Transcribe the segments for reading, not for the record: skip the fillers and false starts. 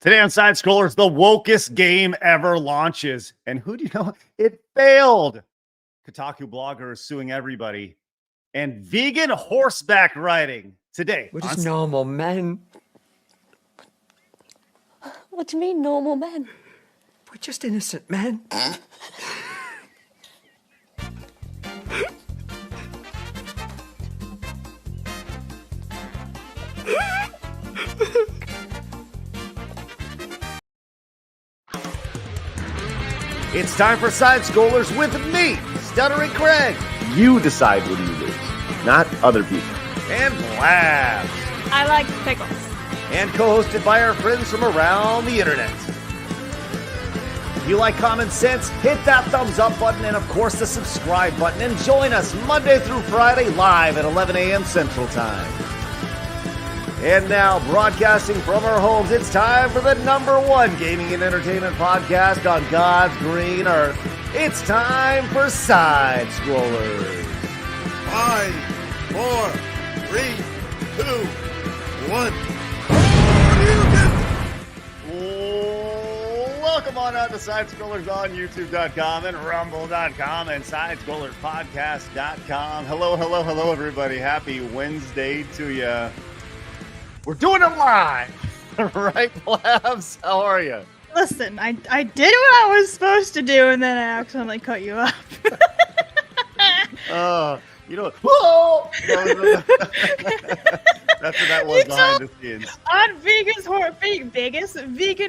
Today on Side Scrollers, the wokest game ever launches. And who do you know? It failed. Kotaku blogger is suing everybody. And vegan horseback riding today. We're just normal men. What do you mean, normal men? We're just innocent men. It's time for Side Scrollers with me, Stuttering Craig. You decide when you lose, not other people. And Labs. I like pickles. And co-hosted by our friends from around the internet. If you like common sense, hit that thumbs up button and, of course, the subscribe button. And join us Monday through Friday live at 11 a.m. Central Time. And now, broadcasting from our homes, it's time for the #1 gaming and entertainment podcast on God's green earth. It's time for Side Scrollers. 5, 4, 3, 2, 1. Welcome on out to Side Scrollers on YouTube.com and Rumble.com and SideScrollersPodcast.com. Hello, everybody. Happy Wednesday to you. We're doing it live, right, Labs? How are you? Listen, I did what I was supposed to do, and then I accidentally cut you up. You know, whoa! That's what that was behind the scenes. On vegan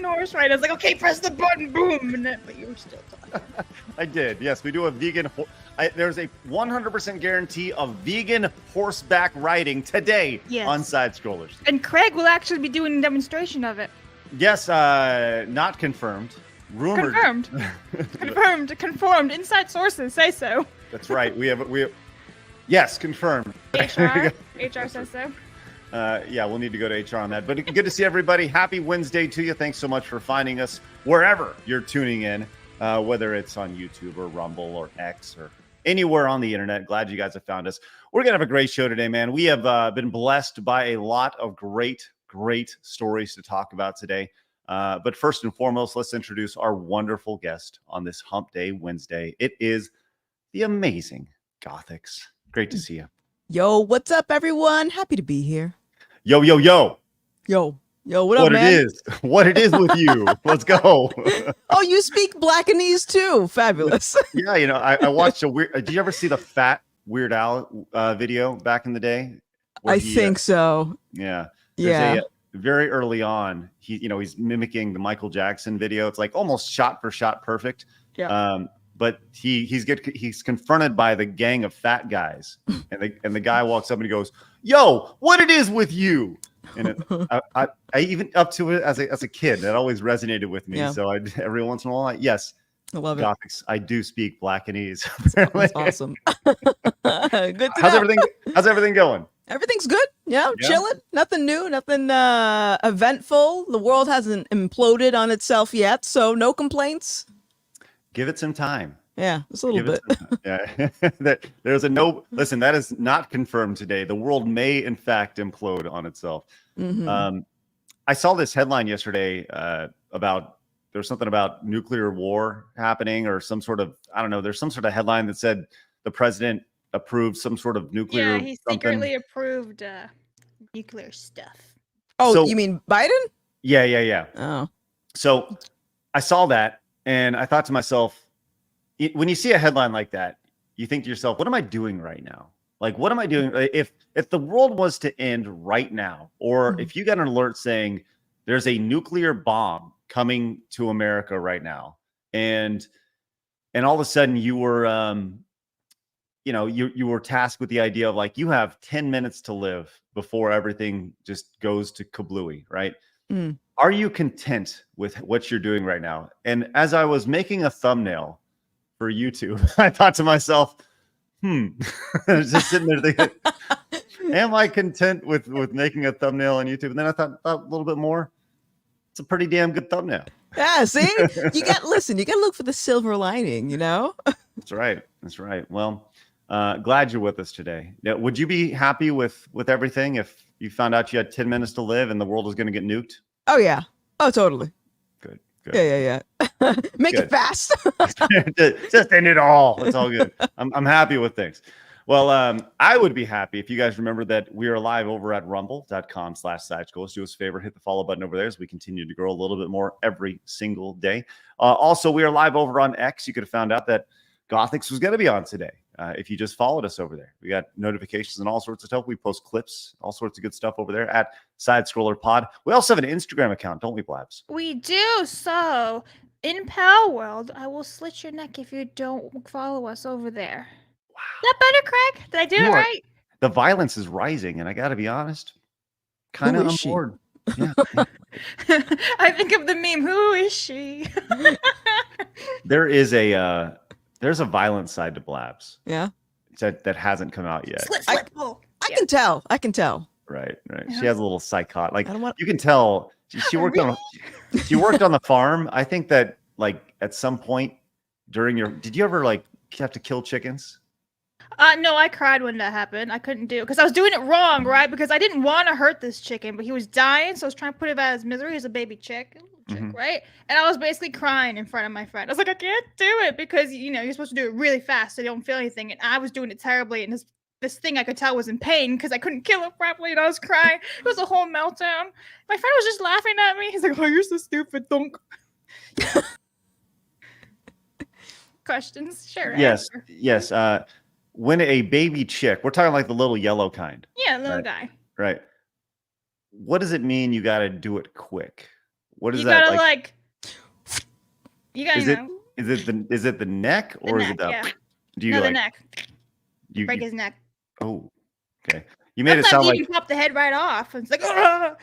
horse ride. I was like, okay, press the button, boom, and then, but you were still talking. I did. Yes, we do a vegan. There's a 100% guarantee of vegan horseback riding today on Side Scrollers. And Craig will actually be doing a demonstration of it. Yes, not confirmed. Rumored. Confirmed. Inside sources say so. That's right. We have. Yes, confirmed. HR says so. Yeah, we'll need to go to HR on that. But good to see everybody. Happy Wednesday to you. Thanks so much for finding us wherever you're tuning in, whether it's on YouTube or Rumble or X or anywhere on the internet. Glad you guys have found us. We're going to have a great show today, man. We have been blessed by a lot of great stories to talk about today. But first and foremost, let's introduce our wonderful guest on this Hump Day Wednesday. It is the amazing Gothics. Great to see you. Yo, what's up, everyone? Happy to be here. Yo. Yo, what up, man? What it is with you. Let's go. Oh, you speak Blackanese too. Fabulous. Yeah, you know, I watched a weird. Did you ever see the Fat Weird Al video back in the day? I think so. Yeah. Yeah. Very early on, he's mimicking the Michael Jackson video. It's like almost shot for shot perfect. Yeah. But he's confronted by the gang of fat guys, and the guy walks up and he goes, "Yo, what it is with you?" And I even up to it as a kid, that always resonated with me. Yeah. So every once in a while, yes, I love it. Gothics, I do speak Blackanese. That's awesome. Good to know. How's everything going? Everything's good. Yeah, chilling. Nothing new. Nothing eventful. The world hasn't imploded on itself yet, so no complaints. Give it some time. Yeah, just a little bit. Yeah. There's listen, that is not confirmed today. The world may, in fact, implode on itself. Mm-hmm. I saw this headline yesterday about there's something about nuclear war happening or some sort of, I don't know, there's some sort of headline that said the president approved some sort of nuclear. Yeah, he secretly approved nuclear stuff. Oh, so, you mean Biden? Yeah. Oh. So I saw that. And I thought to myself, when you see a headline like that, you think to yourself, what am I doing right now? Like, what am I doing? If the world was to end right now, or if you got an alert saying there's a nuclear bomb coming to America right now, and all of a sudden you were, you were tasked with the idea of like, you have 10 minutes to live before everything just goes to kablooey, right? Mm. Are you content with what you're doing right now? And as I was making a thumbnail for YouTube, I thought to myself, just sitting there thinking, am I content with making a thumbnail on YouTube? And then I thought a little bit more. It's a pretty damn good thumbnail. Yeah, see? You got to look for the silver lining, you know? That's right. Well, glad you're with us today. Now, would you be happy with everything if you found out you had 10 minutes to live and the world was going to get nuked? Oh, yeah. Oh, totally. Good. Good. Yeah. Make Good. it fast. Just end it all. It's all good. I'm happy with things. Well, I would be happy if you guys remember that we are live over at rumble.com/sidescrolls. Do us a favor, hit the follow button over there as we continue to grow a little bit more every single day. Also, we are live over on X. You could have found out that Gothics was going to be on today. If you just followed us over there, we got notifications and all sorts of stuff. We post clips, all sorts of good stuff over there at Side Scroller Pod. We also have an Instagram account, don't we, Blabs? We do. So in Pal World, I will slit your neck if you don't follow us over there. Wow. That better, Craig? Did I do it right? The violence is rising, and I got to be honest, kind of on board. Yeah. I think of the meme. Who is she? There's a violent side to Blabs. Yeah. That hasn't come out yet. Slit, pull. I can tell. Right. Yeah. She has a little psychotic. Like I don't want- you can tell she worked on the farm. I think that like at some point during did you ever like have to kill chickens? No, I cried when that happened. I couldn't do it because I was doing it wrong, right? Because I didn't want to hurt this chicken, but he was dying, so I was trying to put him out of his misery as a baby chick, right? And I was basically crying in front of my friend. I was like, I can't do it because you're supposed to do it really fast so you don't feel anything, and I was doing it terribly, and this thing I could tell was in pain because I couldn't kill it properly, and I was crying. It was a whole meltdown. My friend was just laughing at me. He's like, "Oh, you're so stupid, donk." Questions? Sure. Yes. Answer. Yes. When a baby chick, we're talking like the little yellow kind. Yeah, little guy. Right. What does it mean you got to do it quick? What is You that gotta like? You gotta know. Is it the neck or is it the? Yeah. Do you No, the like neck. you? Break his neck. Oh, okay. You made it Sometimes sound you like even pop the head right off. And it's like, "Ugh."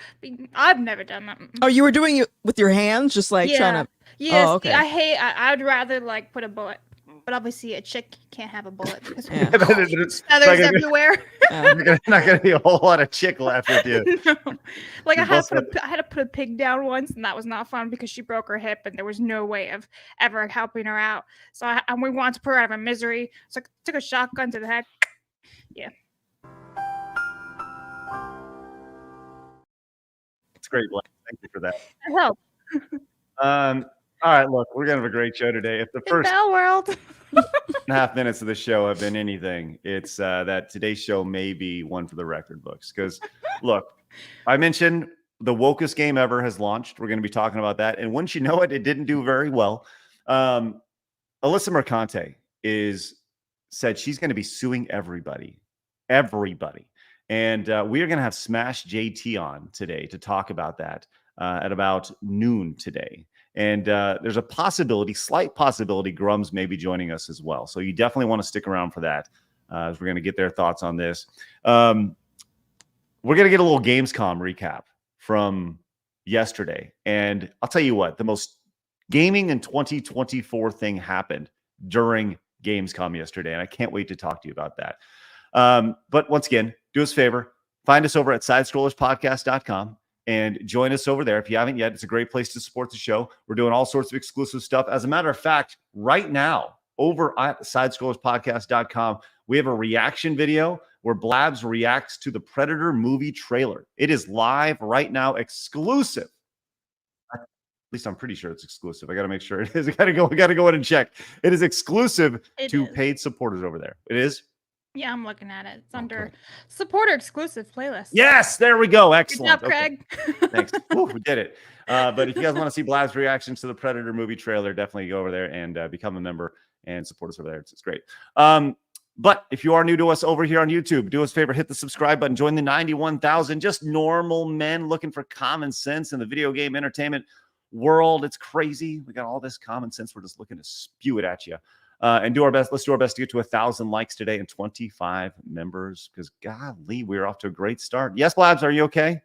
I've never done that. Oh, you were doing it with your hands, just like trying to. Yes, Oh, okay. I'd rather like put a bullet, but obviously a chick can't have a bullet because Yeah. feathers like everywhere. not gonna be a whole lot of chick left with you. No. Like I You've had, also- I had to put a pig down once, and that was not fun because she broke her hip, and there was no way of ever helping her out. So and we wanted to put her out of her misery. So I took a shotgun to the head. Yeah. It's great, Blaine. Thank you for that. It helped. All right, look, we're gonna have a great show today. If the In first Bell World. 2.5 minutes of the show have been anything, it's that today's show may be one for the record books. Because look, I mentioned the wokest game ever has launched. We're going to be talking about that, and wouldn't you know it, it didn't do very well. Alyssa Mercante said she's going to be suing everybody, and we are going to have Smash JT on today to talk about that at about noon today. And there's a slight possibility, Grums may be joining us as well. So you definitely want to stick around for that as we're going to get their thoughts on this. We're going to get a little Gamescom recap from yesterday. And I'll tell you what, the most gaming in 2024 thing happened during Gamescom yesterday. And I can't wait to talk to you about that. But once again, do us a favor, find us over at sidescrollerspodcast.com. And join us over there if you haven't yet. It's a great place to support the show. We're doing all sorts of exclusive stuff. As a matter of fact, right now, over at sidescrollerspodcast.com, we have a reaction video where Blabs reacts to the Predator movie trailer. It is live right now, exclusive. At least I'm pretty sure it's exclusive. I got to make sure it is. I got to go in and check. It is exclusive to paid supporters over there. It is? Yeah, I'm looking at it. It's under supporter exclusive playlist. Yes, there we go. Excellent. Good job, Craig. Thanks. Woo, we did it. But if you guys want to see Blab's reactions to the Predator movie trailer, definitely go over there and become a member and support us over there. It's great. But if you are new to us over here on YouTube, do us a favor, hit the subscribe button, join the 91,000 just normal men looking for common sense in the video game entertainment world. It's crazy. We got all this common sense. We're just looking to spew it at you. And do our best. Let's do our best to get to 1,000 likes today and 25 members. Because golly, we're off to a great start. Yes, Blabs, are you okay?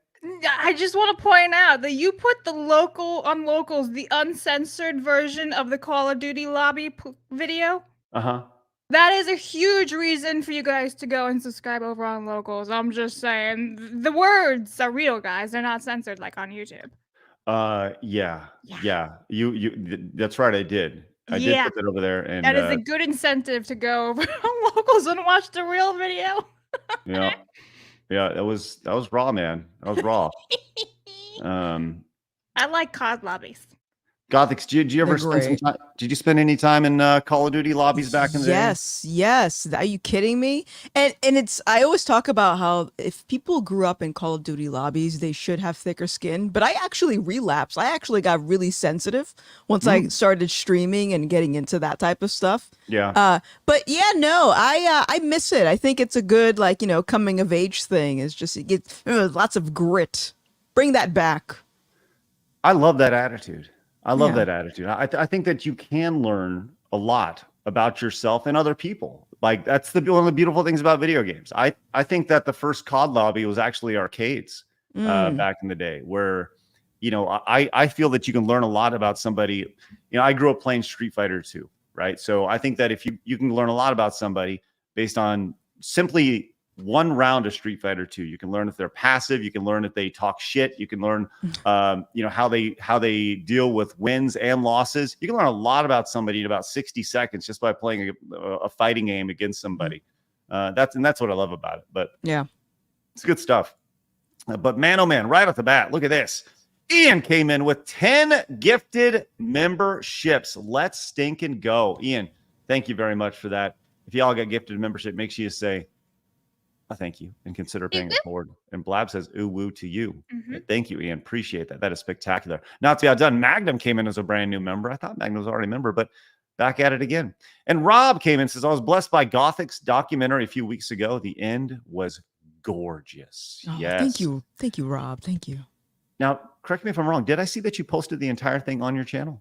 I just want to point out that you put the locals, the uncensored version of the Call of Duty lobby video. That is a huge reason for you guys to go and subscribe over on locals. I'm just saying, the words are real, guys. They're not censored like on YouTube. Yeah. You. That's right. I did. I did put that over there, and that is a good incentive to go over on locals and watch the real video. yeah, that was raw, man. That was raw. I like COD lobbies. Gothics, did you ever They're spend some great. time? Did you spend any time in Call of Duty lobbies back in the day? Yes. Are you kidding me? And it's I always talk about how if people grew up in Call of Duty lobbies, they should have thicker skin. But I actually relapsed. I actually got really sensitive once I started streaming and getting into that type of stuff. Yeah. But yeah, no, I miss it. I think it's a good coming of age thing. It's just it gets lots of grit. Bring that back. I love that attitude. I love Yeah. that attitude. I think that you can learn a lot about yourself and other people. Like that's one of the beautiful things about video games. I think that the first COD lobby was actually arcades back in the day, where I feel that you can learn a lot about somebody. I grew up playing Street Fighter 2, right? So I think that if you can learn a lot about somebody based on simply one round of Street Fighter 2. You can learn if they're passive. You can learn if they talk shit. You can learn, how they deal with wins and losses. You can learn a lot about somebody in about 60 seconds just by playing a fighting game against somebody. That's what I love about it. But Yeah. it's good stuff. But man, oh man, right off the bat, look at this. Ian came in with 10 gifted memberships. Let's stinking go. Ian, thank you very much for that. If y'all got gifted membership, make sure you say, thank you and consider paying it forward. And Blab says, ooh, woo to you. Thank you, Ian. Appreciate that. That is spectacular. Not to be outdone, Magnum came in as a brand new member. I thought Magnum was already a member, but back at it again. And Rob came in and says, I was blessed by Gothic's documentary a few weeks ago. The end was gorgeous. Oh, Yes. Thank you. Thank you, Rob. Thank you. Now, correct me if I'm wrong. Did I see that you posted the entire thing on your channel?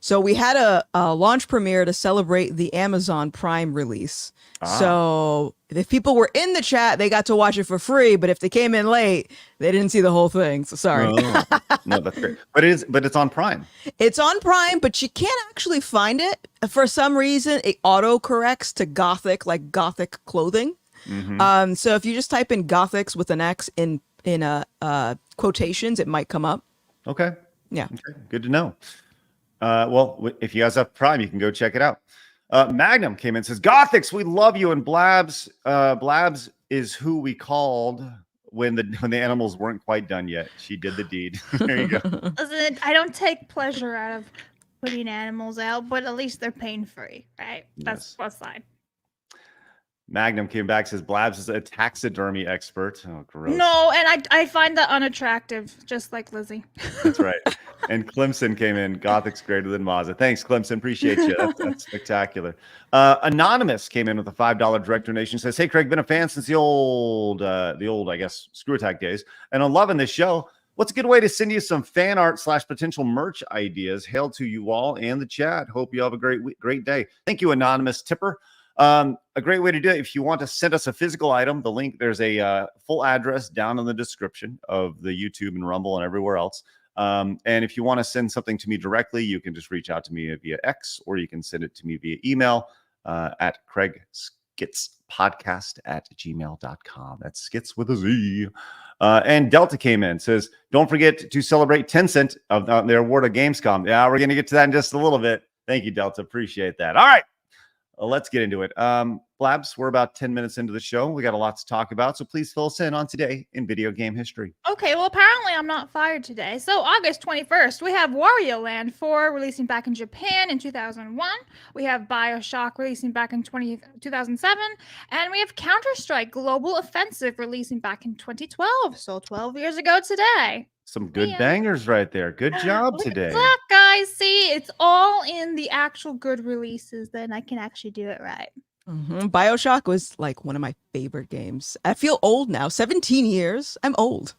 So we had a launch premiere to celebrate the Amazon Prime release. So if people were in the chat, they got to watch it for free. But if they came in late, they didn't see the whole thing. So sorry. Oh, no, that's great. But it's on Prime. It's on Prime, but you can't actually find it. For some reason, it auto corrects to Gothic, like Gothic clothing. So if you just type in Gothics with an X in quotations, it might come up. Okay. Yeah. Okay. Good to know. Well, if you guys have Prime, you can go check it out. Magnum came in and says, Gothics, we love you. And Blabs is who we called when the animals weren't quite done yet. She did the deed. There you go. Listen, I don't take pleasure out of putting animals out, but at least they're pain-free, right? That's Yes. plus side. Magnum came back, says Blabs is a taxidermy expert. Oh, gross. No, and I find that unattractive, just like Lizzie. That's right. And Clemson came in. Gothic's greater than Mazda. Thanks, Clemson. Appreciate you. That's spectacular. Anonymous came in with a $5 direct donation. Says, hey, Craig, been a fan since the old, I guess, Screw Attack days. And I'm loving this show. What's a good way to send you some fan art / potential merch ideas? Hail to you all and the chat. Hope you have a great day. Thank you, Anonymous Tipper. A great way to do it, if you want to send us a physical item, the link, there's a full address down in the description of the YouTube and Rumble and everywhere else. And if you want to send something to me directly, you can just reach out to me via X, or you can send it to me via email at craigskitspodcast@gmail.com. That's skits with a Z. And Delta came in, says, don't forget to celebrate Tencent of their award of Gamescom. Yeah, we're going to get to that in just a little bit. Thank you, Delta. Appreciate that. All right. Let's get into it. Blabs, we're about 10 minutes into the show. We got a lot to talk about, so please fill us in on today in video game history. Okay, well, apparently I'm not fired today. So August 21st, we have Wario Land 4 releasing back in Japan in 2001. We have BioShock releasing back in 2007. And we have Counter-Strike Global Offensive releasing back in 2012. So 12 years ago today. Some good Yeah. bangers right there. Good job Look at today. that, guys. See, it's all in the actual good releases. Then I can actually do it right. BioShock was like one of my favorite games. I feel old now. 17 years. I'm old.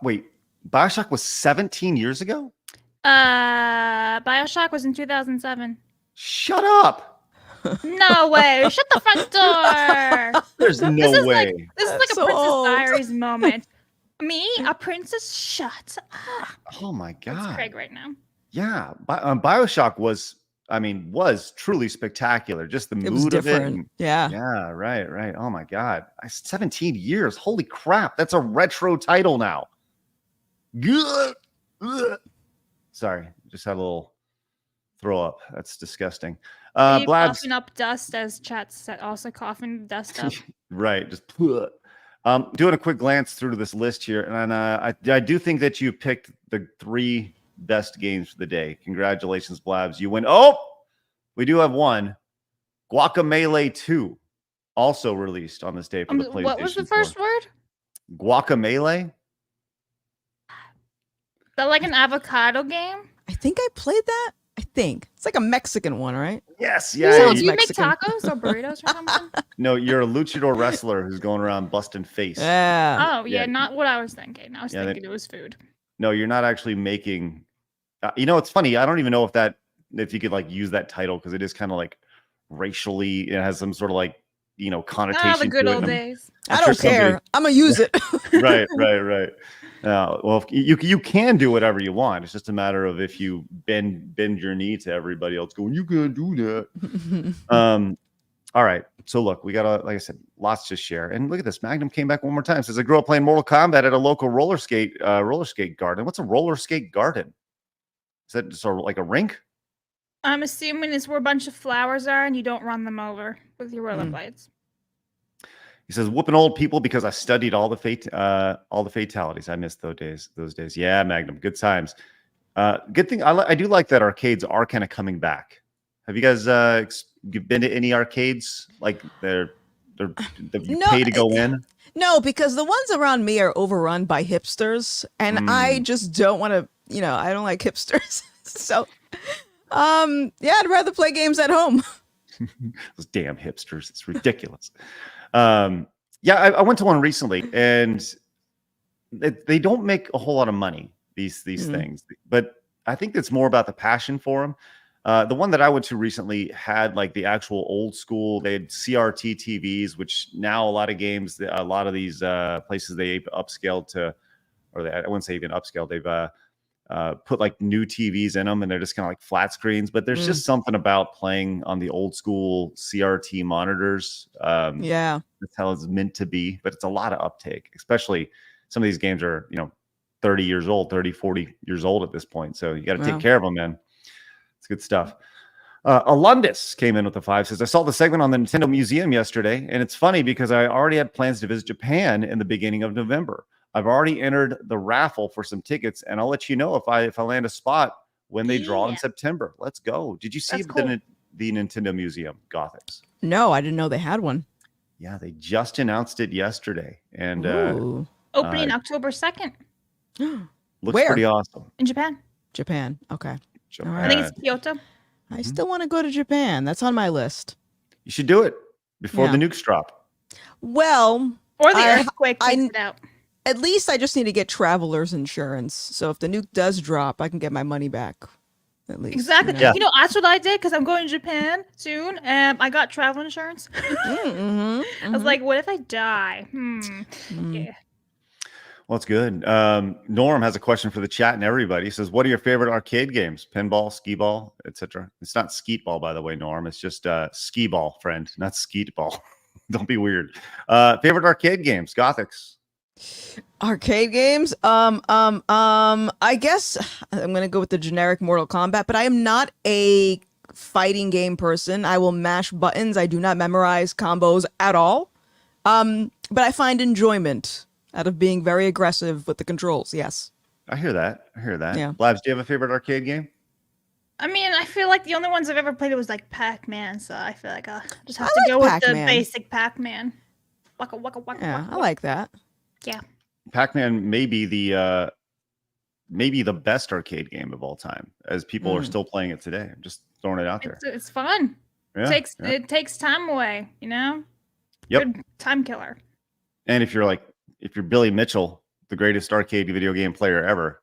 Wait, BioShock was 17 years ago? BioShock was in 2007. Shut up. No way. Shut the front door. There's no This is way. This is like That's a so Princess old. Diaries moment. Me, a princess? Shut up. Oh my That's God. Craig right now. Yeah. BioShock was truly spectacular. Just the It was mood of it. different. and- Yeah. Yeah, right. Oh my God. 17 years. Holy crap. That's a retro title now. Good. Ugh. Sorry. Just had a little throw up. That's disgusting. Are you Blabs. coughing up dust, as chat said, also coughing dust up. Right. Just Doing a quick glance through this list here, and I do think that you picked the 3 best games for the day. Congratulations, Blabs. You win. Oh, we do have one. Guacamelee 2, also released on this day for the PlayStation. What was the 4. first word? Guacamelee? That like an avocado game? I think I played that. I think it's like a Mexican one, right? Yes, So yeah. do you Mexican. make tacos or burritos or something? No, you're a luchador wrestler who's going around busting face. Yeah. Oh yeah, Yeah. not what I was thinking. I was Yeah, thinking it was food. No, you're not actually making. It's funny. I don't even know if you could like use that title because it is kind of like racially. It has some sort of like connotation. Ah, the good to it, old and days. I I'm don't sure care. I'm gonna use it. right. Well, you can do whatever you want. It's just a matter of if you bend your knee to everybody else going, you can't do that. All right. So look, we got like I said, lots to share. And look at this. Magnum came back one more time. Says I grew up playing Mortal Kombat at a local roller skate garden. What's a roller skate garden? Is that just like a rink? I'm assuming it's where a bunch of flowers are and you don't run them over with your rollerblades. He says, whooping old people because I studied all the fatalities. I missed those days. Yeah, Magnum, good times. Good thing. I do like that arcades are kind of coming back. Have you guys been to any arcades? Like you pay to go in? No, because the ones around me are overrun by hipsters, and I just don't want to. I don't like hipsters. So, yeah, I'd rather play games at home. Those damn hipsters. It's ridiculous. Yeah, I went to one recently, and they don't make a whole lot of money, these things, but I think it's more about the passion for them. The one that I went to recently had like the actual old school. They had CRT TVs, which now a lot of these places they've upscaled to, I wouldn't say even upscaled. They've put like new TVs in them, and they're just kind of like flat screens. But there's just something about playing on the old school CRT monitors. Yeah, that's how it's meant to be. But it's a lot of uptake, especially some of these games are 30 years old, 30, 40 years old at this point. So you got to take care of them, man. It's good stuff. Alundis came in with a 5. Says I saw the segment on the Nintendo Museum yesterday, and it's funny because I already had plans to visit Japan in the beginning of November. I've already entered the raffle for some tickets, and I'll let you know if I land a spot when they draw in September. Let's go. Did you see the Nintendo Museum, Gothics? No, I didn't know they had one. Yeah, they just announced it yesterday, and opening October 2nd. Looks Where? pretty awesome. In Japan. Japan. Okay. Japan. I think it's Kyoto. I still want to go to Japan. That's on my list. You should do it before the nukes drop. Well, Or the earthquake takes it out. At least I just need to get traveler's insurance. So if the nuke does drop, I can get my money back. At least. Exactly. Yeah. That's what I did because I'm going to Japan soon. I got travel insurance. I was like, what if I die? Yeah. Well, it's good. Norm has a question for the chat and everybody. He says, what are your favorite arcade games? Pinball, skee ball, etc. It's not skeet ball, by the way, Norm. It's just skee ball, friend, not skeet ball. Don't be weird. Favorite arcade games, Gothics. Arcade games? I guess I'm gonna go with the generic Mortal Kombat, but I am not a fighting game person. I will mash buttons. I do not memorize combos at all. But I find enjoyment out of being very aggressive with the controls. Yes. I hear that. Yeah. Blabs, do you have a favorite arcade game? I mean, I feel like the only ones I've ever played was like Pac-Man, so I feel like I'll just have to like go with Pac-Man. the basic Pac-Man. Waka waka waka. Yeah, waka, I like that. Yeah. Pac-Man may be the best arcade game of all time, as people are still playing it today. I'm just throwing it out there. It's fun. Yeah, It takes time away, Yep. Good time killer. And if you're Billy Mitchell, the greatest arcade video game player ever,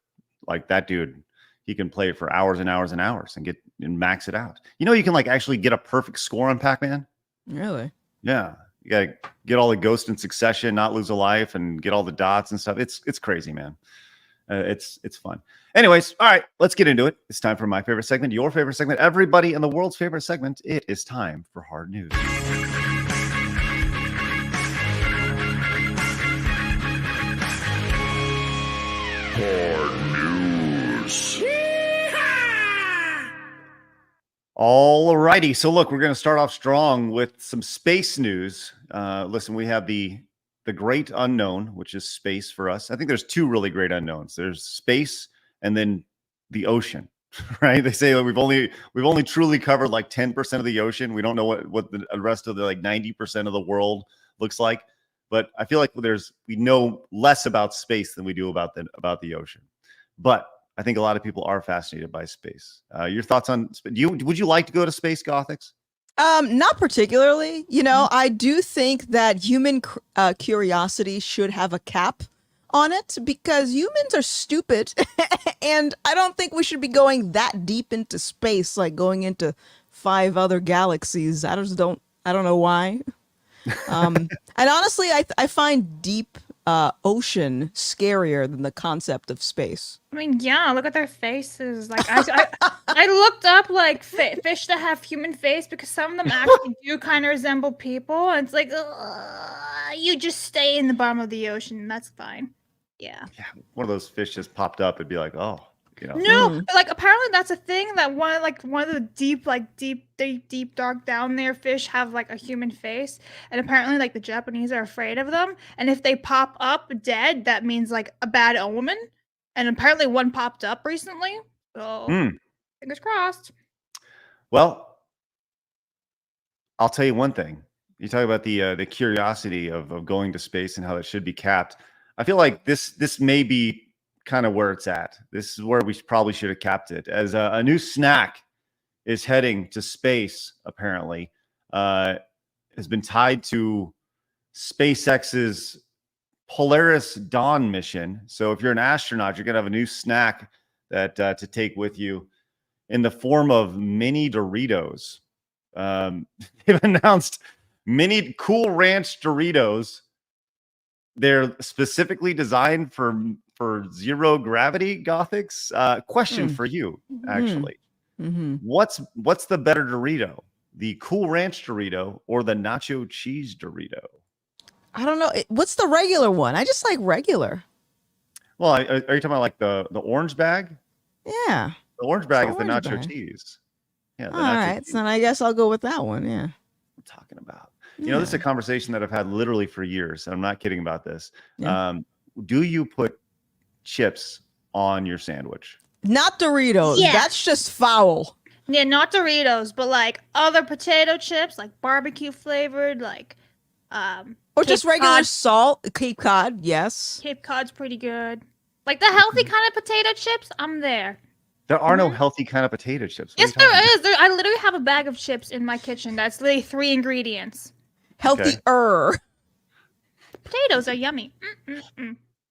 like that dude, he can play it for hours and hours and hours and max it out. You can like actually get a perfect score on Pac-Man. Really? Yeah. You gotta get all the Ghost in Succession, not lose a life, and get all the dots and stuff. It's crazy, man. It's fun. Anyways, all right, let's get into it. It's time for my favorite segment, your favorite segment, everybody in the world's favorite segment. It is time for Hard News. All righty. So look, we're going to start off strong with some space news. Listen, we have the the great unknown, which is space for us. I think there's two really great unknowns. There's space and then the ocean, right? They say that we've only truly covered like 10% of the ocean. We don't know what the rest of the like 90% of the world looks like. But I feel like we know less about space than we do about the ocean. But I think a lot of people are fascinated by space. Your thoughts on would you like to go to space, Gothics? Not particularly. You know, I do think that human curiosity should have a cap on it because humans are stupid, and I don't think we should be going that deep into space, like going into 5 other galaxies. I don't know why. And honestly, I find deep ocean scarier than the concept of space. I mean, yeah, look at their faces. Like I looked up like fish that have human face because some of them actually do kind of resemble people, and it's like you just stay in the bottom of the ocean. That's fine. Yeah. Yeah, one of those fish just popped up. It'd be like, oh, you know. No, but like apparently that's a thing that one of the deep dark down there fish have like a human face, and apparently like the Japanese are afraid of them, and if they pop up dead, that means like a bad omen. And apparently one popped up recently, so fingers crossed. Well, I'll tell you one thing. You talk about the curiosity of going to space and how it should be capped. I feel like this may be kind of where it's at. This is where we probably should have capped it. As a new snack is heading to space, apparently, has been tied to SpaceX's Polaris Dawn mission. So if you're an astronaut, you're gonna have a new snack that to take with you in the form of mini Doritos. They've announced mini Cool Ranch Doritos. They're specifically designed for zero gravity, Gothics. Question for you, actually. What's the better Dorito? The Cool Ranch Dorito or the nacho cheese Dorito? I don't know. What's the regular one? I just like regular. Well, are you talking about like the orange bag? Yeah. The orange bag It's is the orange nacho bag. cheese. Yeah, the All nacho right. cheese So then I guess I'll go with that one. Yeah. I'm talking about. You know, this is a conversation that I've had literally for years. And I'm not kidding about this. Yeah. Do you put chips on your sandwich? Not Doritos. Yeah. That's just foul. Yeah, not Doritos, but like other potato chips, like barbecue flavored, like Or just Cape regular Cod. salt. Cape Cod. Yes. Cape Cod's pretty good. Like the healthy kind of potato chips, I'm there. There are no healthy kind of potato chips. What are Yes, you talking there about? is. I literally have a bag of chips in my kitchen. That's literally 3 ingredients. Healthier. Potatoes are yummy.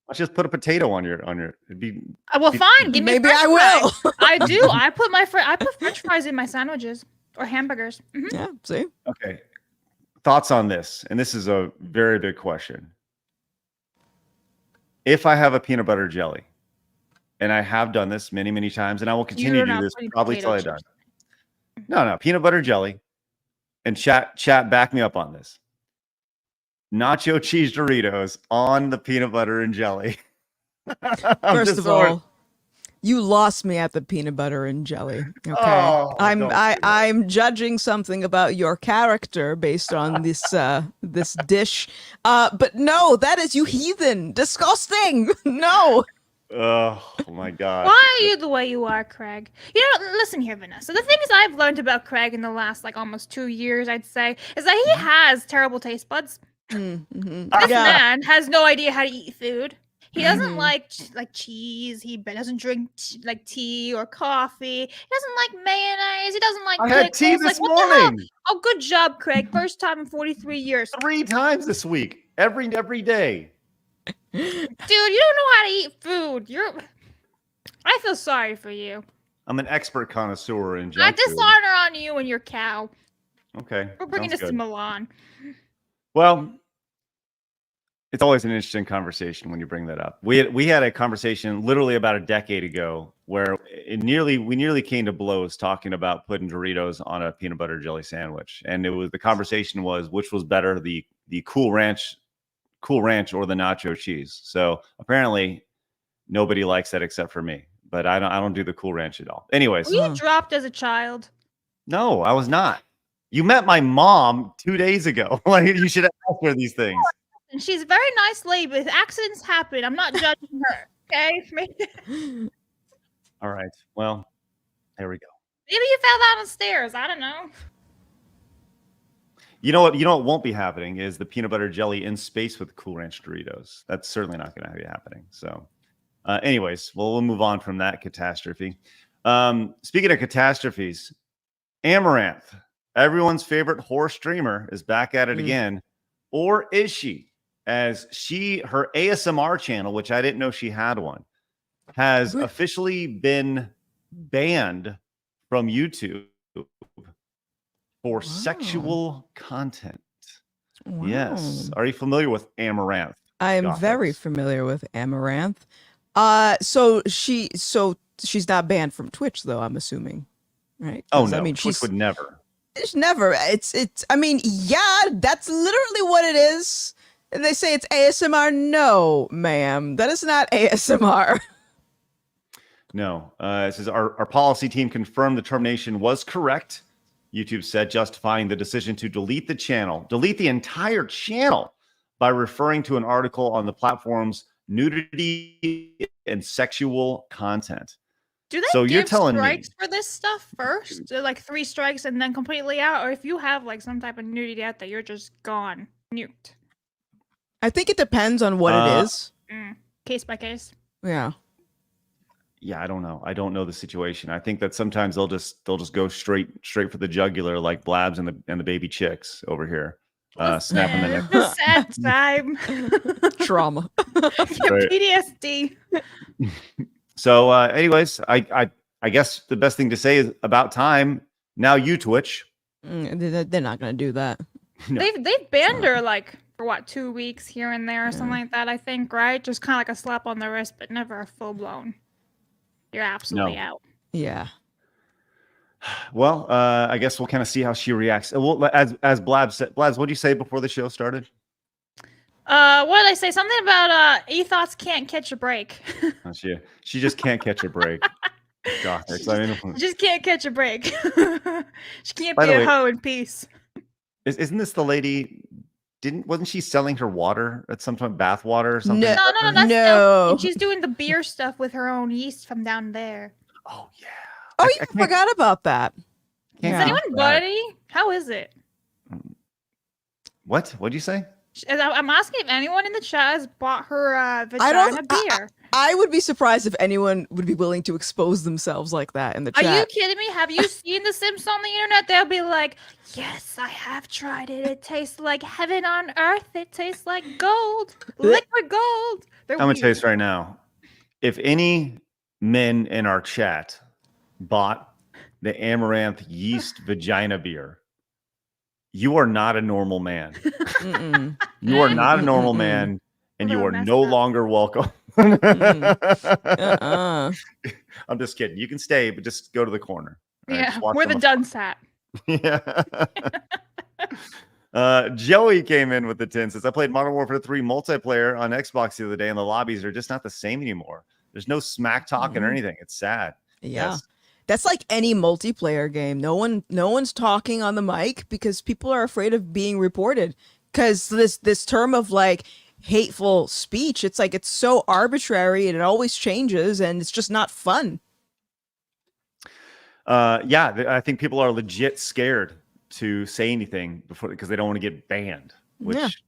Let's just put a potato on your. It'd be Well, fine. Give me Maybe French I will. fries. I do. I put French fries in my sandwiches or hamburgers. Yeah. See. okay. Thoughts on this? And this is a very big question. If I have a peanut butter jelly, and I have done this many, many times, and I will continue You're to do not this putting probably till potato I die. chips. No, peanut butter jelly, and chat back me up on this. Nacho cheese Doritos on the peanut butter and jelly. First of all, you lost me at the peanut butter and jelly. Okay. Oh, don't do I'm judging something about your character based on this this dish. But no, that is you heathen. Disgusting. No. oh my god. Why are you the way you are, Craig? You know, listen here, Vanessa. The things I've learned about Craig in the last like almost 2 years, I'd say, is that he has terrible taste buds. Mm-hmm. This Yeah. man has no idea how to eat food. He doesn't like cheese. He doesn't drink like tea or coffee. He doesn't like mayonnaise. He doesn't like I had tea pickles. this Like, what the hell? morning Oh, good job, Craig. First time in 43 years. 3 times this week. Every day. Dude, you don't know how to eat food. I feel sorry for you. I'm an expert connoisseur in I junk food. dishonor on you and your cow. Okay. We're bringing sounds this to good. Milan. Well, it's always an interesting conversation when you bring that up. We had a conversation literally about a decade ago where we nearly came to blows talking about putting Doritos on a peanut butter jelly sandwich, and the conversation was which was better, the Cool Ranch or the nacho cheese. So apparently nobody likes that except for me, but I don't do the Cool Ranch at all. Anyways, Were you dropped as a child? no, I was not. You met my mom 2 days ago. Like you should ask her these things. And she's a very nice lady, but accidents happen. I'm not judging her. Okay, maybe All right. Well, there we go. you fell down the stairs. I don't know. You know what? You know what won't be happening is the peanut butter jelly in space with Cool Ranch Doritos. That's certainly not going to be happening. So, anyways, we'll move on from that catastrophe. Speaking of catastrophes, Amaranth, everyone's favorite horror streamer, is back at it again, or is she? As her ASMR channel, which I didn't know she had one, has officially been banned from YouTube for sexual content. Wow. Yes. Are you familiar with Amaranth? I am very Gothics? familiar with Amaranth. So she's not banned from Twitch though, I'm assuming. Right? Oh 'Cause, no, I mean, Twitch would never. it's never. It's I mean, yeah, that's literally what it is. And they say it's ASMR. No, ma'am. That is not ASMR. No. It says our policy team confirmed the termination was correct. YouTube said, justifying the decision to delete the entire channel by referring to an article on the platform's nudity and sexual content. Do they So give you're telling me- strikes for this stuff first? Like 3 strikes and then completely out? Or if you have like some type of nudity out there, you're just gone. Nuked. I think it depends on what it is. Case by case. Yeah. Yeah, I don't know. I don't know the situation. I think that sometimes they'll just go straight for the jugular, like Blabs and the baby chicks over here, snapping the neck. It's a sad time. Trauma. Right. PTSD. So, anyways, I guess the best thing to say is about time. Now you Twitch. They're not gonna do that. No. They've banned her like for what 2 weeks here and there or something like that. I think, right? Just kind of like a slap on the wrist, but never a full blown. You're absolutely out. Yeah. Well, I guess we'll kind of see how she reacts. Well, as Blabs said, Blabs, what did you say before the show started? What did I say? Something about Ethos can't catch a break. Oh, she just can't catch a break. Gothics. I mean, Just can't catch a break. She can't By be the a way- hoe in peace. isn't this the lady? Wasn't she selling her water at some time, bath water or something? No. No, that's No. and she's doing the beer stuff with her own yeast from down there. Oh yeah. Oh, I you can't- forgot about that. can't Has keep anyone that. bought any? How is it? What? What'd you say? I'm asking if anyone in the chat has bought her I vagina don't. beer. I would be surprised if anyone would be willing to expose themselves like that in the Are chat. you kidding me? Have you seen The Sims on the internet? They'll be like, yes, I have tried it. It tastes like heaven on earth. It tastes like gold, liquid gold. They're I'm gonna tell you weird. this right now. If any men in our chat bought the Amaranth yeast vagina beer, you are not a normal man. Mm-mm. You are not a normal Mm-mm. man, and What you a are mess no up. longer welcome. Uh-uh. I'm just kidding. You can stay, but just go to the corner. All right, Yeah, just watch where the them dunce at. Yeah. Joey came in with the 10 says, I played Modern Warfare 3 multiplayer on Xbox the other day, and the lobbies are just not the same anymore. There's no smack talking or Mhm. anything. It's sad. Yeah. Yes. That's like any multiplayer game. No one's talking on the mic because people are afraid of being reported. Because this term of like hateful speech, it's like it's so arbitrary and it always changes and it's just not fun. I think people are legit scared to say anything before because they don't want to get banned, which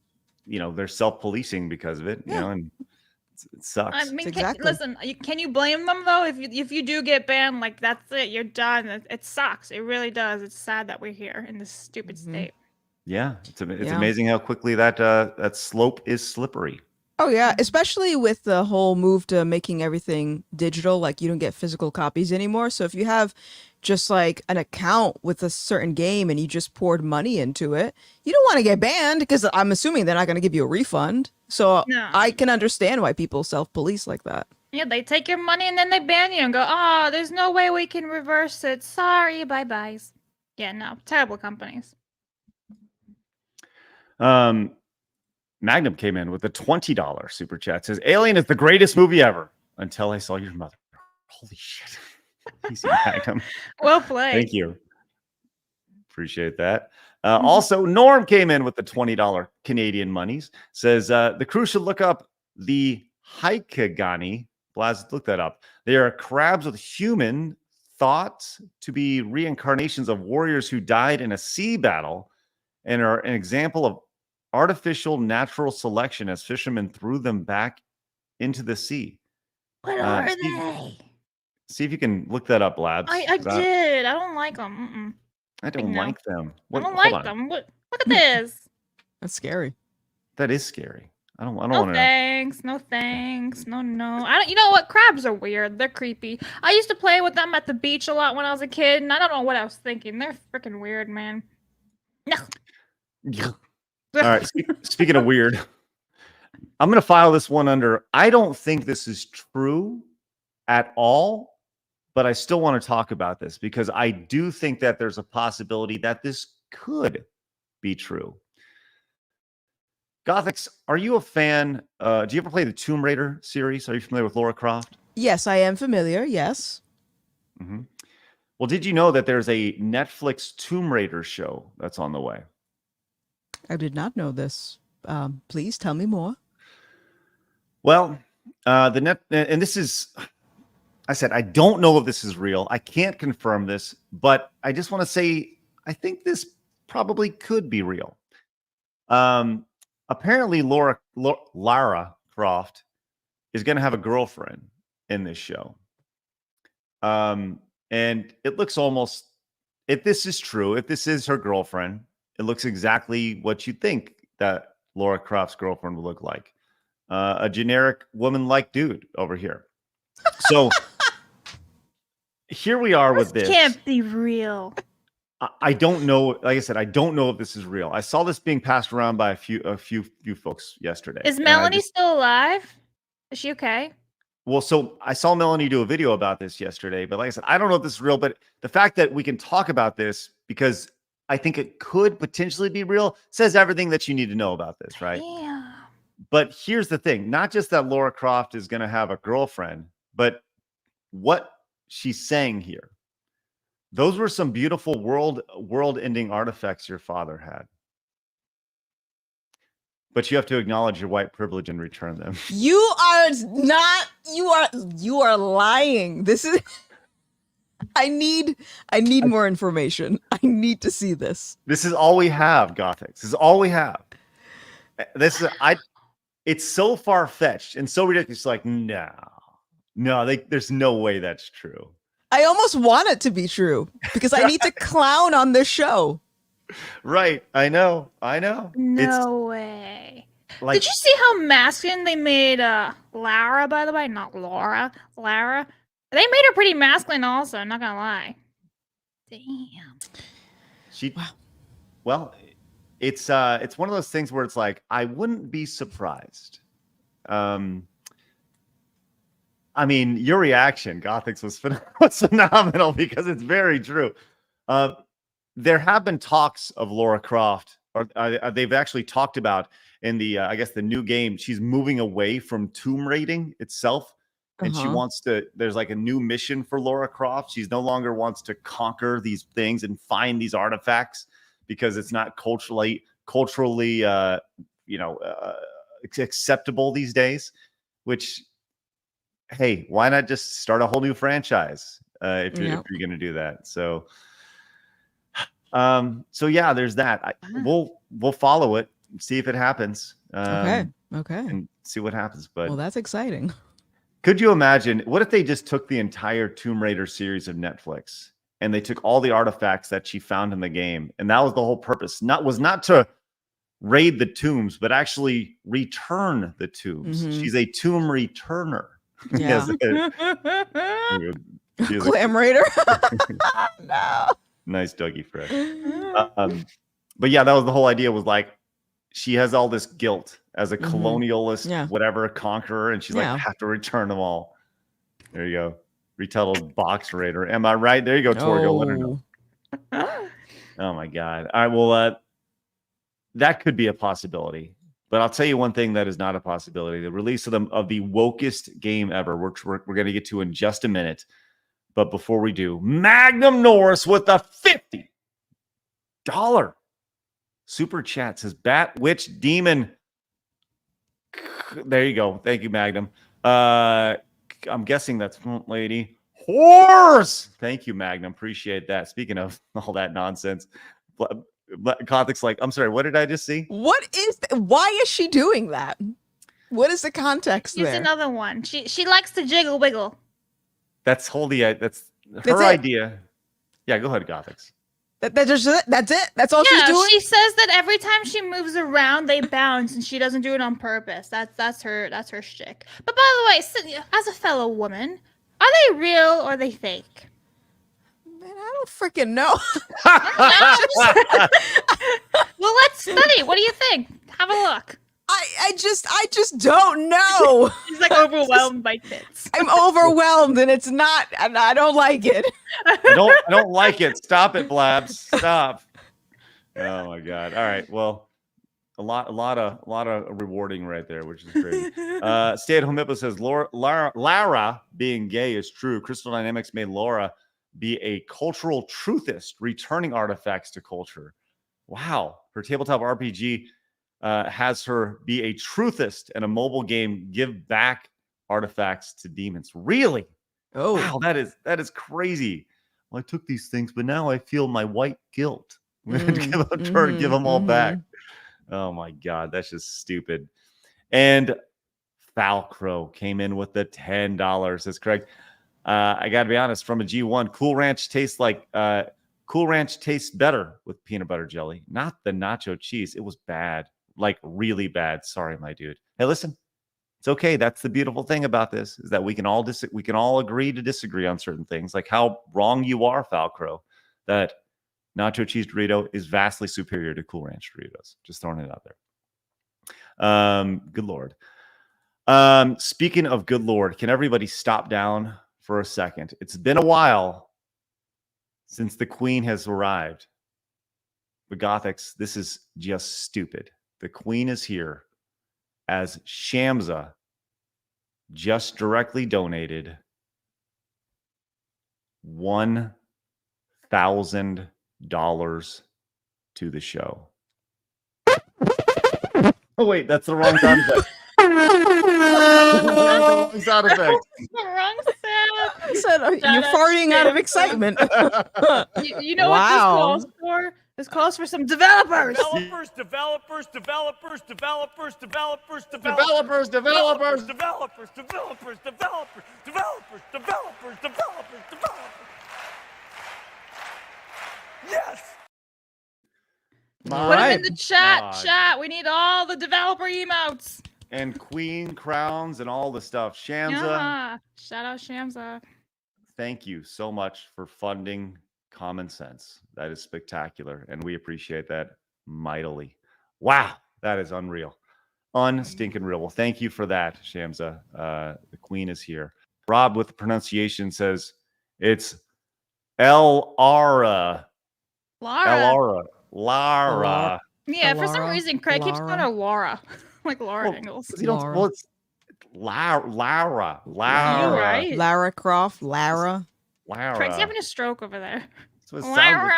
Yeah. they're self-policing because of it, Yeah. and it sucks. I mean, Exactly. listen, can you blame them though? If you do get banned, like that's it, you're done. It sucks. It really does. It's sad that we're here in this stupid Mhm. state. Yeah, it's Yeah. amazing how quickly that slope is slippery. Oh yeah, especially with the whole move to making everything digital, like you don't get physical copies anymore. So if you have just like an account with a certain game and you just poured money into it, you don't want to get banned because I'm assuming they're not going to give you a refund. So No. I can understand why people self-police like that. Yeah, they take your money and then they ban you and go, oh, there's no way we can reverse it. Sorry, bye byes. Yeah, no, terrible companies. Magnum came in with a $20 super chat. Says Alien is the greatest movie ever until I saw your mother. Holy shit. Easy, Magnum. Well played. Thank you. Appreciate that. Also, Norm came in with the $20 Canadian monies. Says the crew should look up the Haikagani. Blaz, look that up. They are crabs with human thought to be reincarnations of warriors who died in a sea battle and are an example of artificial natural selection as fishermen threw them back into the sea. What are see- they? See if you can look that up, Labs. I 'cause did. I don't like them. I don't No. like them. I don't Hold like on. them. Look at this. That's scary. That is scary. I don't No want to. thanks. No thanks. No. I don't. You know what? Crabs are weird. They're creepy. I used to play with them at the beach a lot when I was a kid, and I don't know what I was thinking. They're freaking weird, man. No. All right. Speaking of weird, I'm going to file this one under. I don't think this is true at all, but I still want to talk about this because I do think that there's a possibility that this could be true. Gothics, are you a fan? Do you ever play the Tomb Raider series? Are you familiar with Lara Croft? Yes, I am familiar. Yes. Mm-hmm. Well, did you know that there's a Netflix Tomb Raider show that's on the way? I did not know this. Please tell me more. Well, and this is, I said, I don't know if this is real. I can't confirm this, but I just want to say, I think this probably could be real. Apparently, Lara Croft is going to have a girlfriend in this show. And it looks almost, if this is true, if this is her girlfriend, it looks exactly what you think that Lara Croft's girlfriend would look like. A generic woman-like dude over here. So here we are with this. Can't be real. I don't know. Like I said, I don't know if this is real. I saw this being passed around by a few folks yesterday. Is Melanie still alive? Is she okay? Well, so I saw Melanie do a video about this yesterday, but like I said, I don't know if this is real, but the fact that we can talk about this because I think it could potentially be real says everything that you need to know about this, right? Yeah. But here's the thing, not just that Lara Croft is going to have a girlfriend, but what she's saying here. Those were some beautiful world-ending artifacts your father had. But you have to acknowledge your white privilege and return them. You are not. You are lying. This is. I need more information. I need to see this. This is all we have, Gothics. This is all we have. It's so far-fetched and so ridiculous. Like, no, there's no way that's true. I almost want it to be true because I need to clown on this show. Right. I know. No way. Like, Did you see how masculine they made Lara, by the way? Not Laura. Lara. They made her pretty masculine also, I'm not gonna lie. Damn. Well, it's one of those things where it's like, I wouldn't be surprised. I mean, your reaction, Gothics, was phenomenal because it's very true. There have been talks of Lara Croft, or they've actually talked about in the, I guess, the new game. She's moving away from tomb raiding itself, and she wants to. There's like a new mission for Lara Croft. She's no longer wants to conquer these things and find these artifacts because it's not culturally, acceptable these days. Which, hey, why not just start a whole new franchise if you're going to do that? So yeah, there's that. We'll follow it, see if it happens. Okay, and see what happens. But well, that's exciting. Could you imagine? What if they just took the entire Tomb Raider series of Netflix and they took all the artifacts that she found in the game, and that was the whole purpose? Not to raid the tombs, but actually return the tombs. She's a tomb returner. Yeah. Glam Raider. No. Nice Dougie Fresh. But yeah, that was the whole idea, was like, she has all this guilt as a colonialist, whatever, conqueror, and she's like, I have to return them all. There you go. Retitled Box Raider. Am I right? There you go, Tori. Go let her know. Oh my God. All right. Well, that could be a possibility. But I'll tell you one thing that is not a possibility: the release of the wokest game ever, which we're going to get to in just a minute. But before we do, Magnum Norris with a $50 super chat says Bat Witch Demon. There you go. Thank you, Magnum. I'm guessing that's Front Lady. Horse. Thank you, Magnum. Appreciate that. Speaking of all that nonsense, Gothic's like, I'm sorry, what did I just see? What is why is she doing that? What is the context Here's there? another one. She likes to jiggle wiggle. That's that's her That's it? idea. Yeah, go ahead, Gothics. That's it? That's all she's Yeah, doing? she says that every time she moves around, they bounce, and she doesn't do it on purpose. That's her shtick. But by the way, as a fellow woman, are they real or are they fake? Man, I don't freaking know. Well, let's study. What do you think? Have a look. I just don't know. She's like overwhelmed by tits. I'm overwhelmed and it's not, and I don't like it. I don't like it. Stop it, Blabs. Stop. Oh my god. All right. Well, a lot of rewarding right there, which is great. Stay at Home Hippo says Lara being gay is true. Crystal Dynamics made Laura be a cultural truthist, returning artifacts to culture. Wow. Her tabletop RPG has her be a truthist and a mobile game give back artifacts to demons. Really? Oh, Wow, that is crazy. Well, I took these things, but now I feel my white guilt. I'm gonna give them all back. Oh my god, that's just stupid. And Falcrow came in with the $10. Says Craig. I gotta be honest, from a G1, Cool Ranch tastes like Cool Ranch tastes better with peanut butter jelly, not the nacho cheese. It was bad, like really bad. Sorry, my dude. Hey, listen, it's okay. That's the beautiful thing about this is that we can all agree to disagree on certain things, like how wrong you are, Falcrow, that nacho cheese Dorito is vastly superior to Cool Ranch Doritos. Just throwing it out there. Good Lord. Speaking of good Lord, can everybody stop down for a second? It's been a while since the Queen has arrived. But Gothics, this is just stupid. The Queen is here as Shamsa just directly donated $1,000 to the show. Oh wait, that's the wrong sound effect. Wrong sound effect. Wrong sound. I said, you're farting out of excitement. You know Wow. what this calls for? This calls for some developers. Developers, developers, developers, developers, developers, Developers. developers, developers, developers, developers. Yes. Put My them in the chat. God. Chat. We need all the developer emotes. And Queen crowns and all the stuff. Shamsa, Yeah. Shout out Shamsa. thank you so much for funding Common Sense. That is spectacular, and we appreciate that mightily. Wow, that is unreal. Unstinking real. Well, thank you for that, Shamsa. The Queen is here. Rob with the pronunciation says it's Lara. Lara. Lara. Yeah, for some Laura, reason, Craig keeps calling Laura. her Laura. Like Laura Well, Ingalls. You don't, Laura. well, it's Lara. You're right. Lara Croft, Lara. Craig's having a stroke over there. That's what it Lara, sounds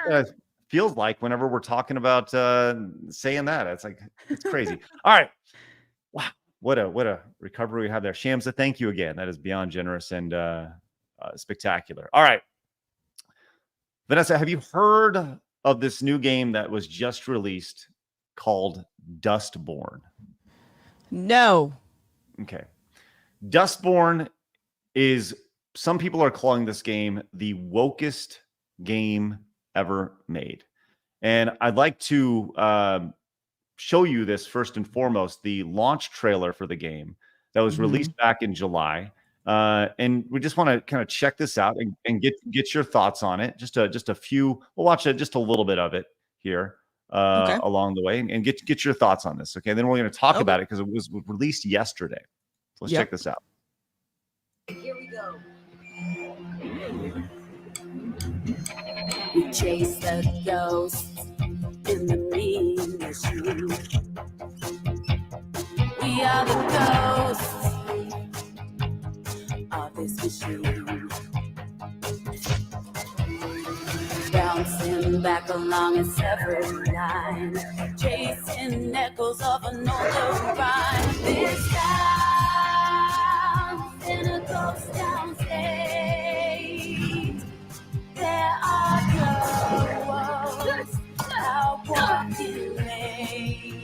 Lara. feels like whenever we're talking about saying that. It's like it's crazy. All right. Wow. What a recovery we have there. Shamsa, thank you again. That is beyond generous and spectacular. All right. Vanessa, have you heard of this new game that was just released called Dustborn? No. Okay. Dustborn is, some people are calling this game the wokest game ever made. And I'd like to show you this first and foremost, the launch trailer for the game that was released back in July. And we just want to kind of check this out and get your thoughts on it. Just a few, we'll watch just a little bit of it here along the way and get your thoughts on this. Okay. Then we're going to talk about it because it was released yesterday. So let's check this out. Here we go. We chase the ghosts in the mean machine. We are the ghosts of this machine. Well, bouncing back along a severed line, chasing echoes of an older rhyme. This town's in a ghost town state. There are ghosts out walking late.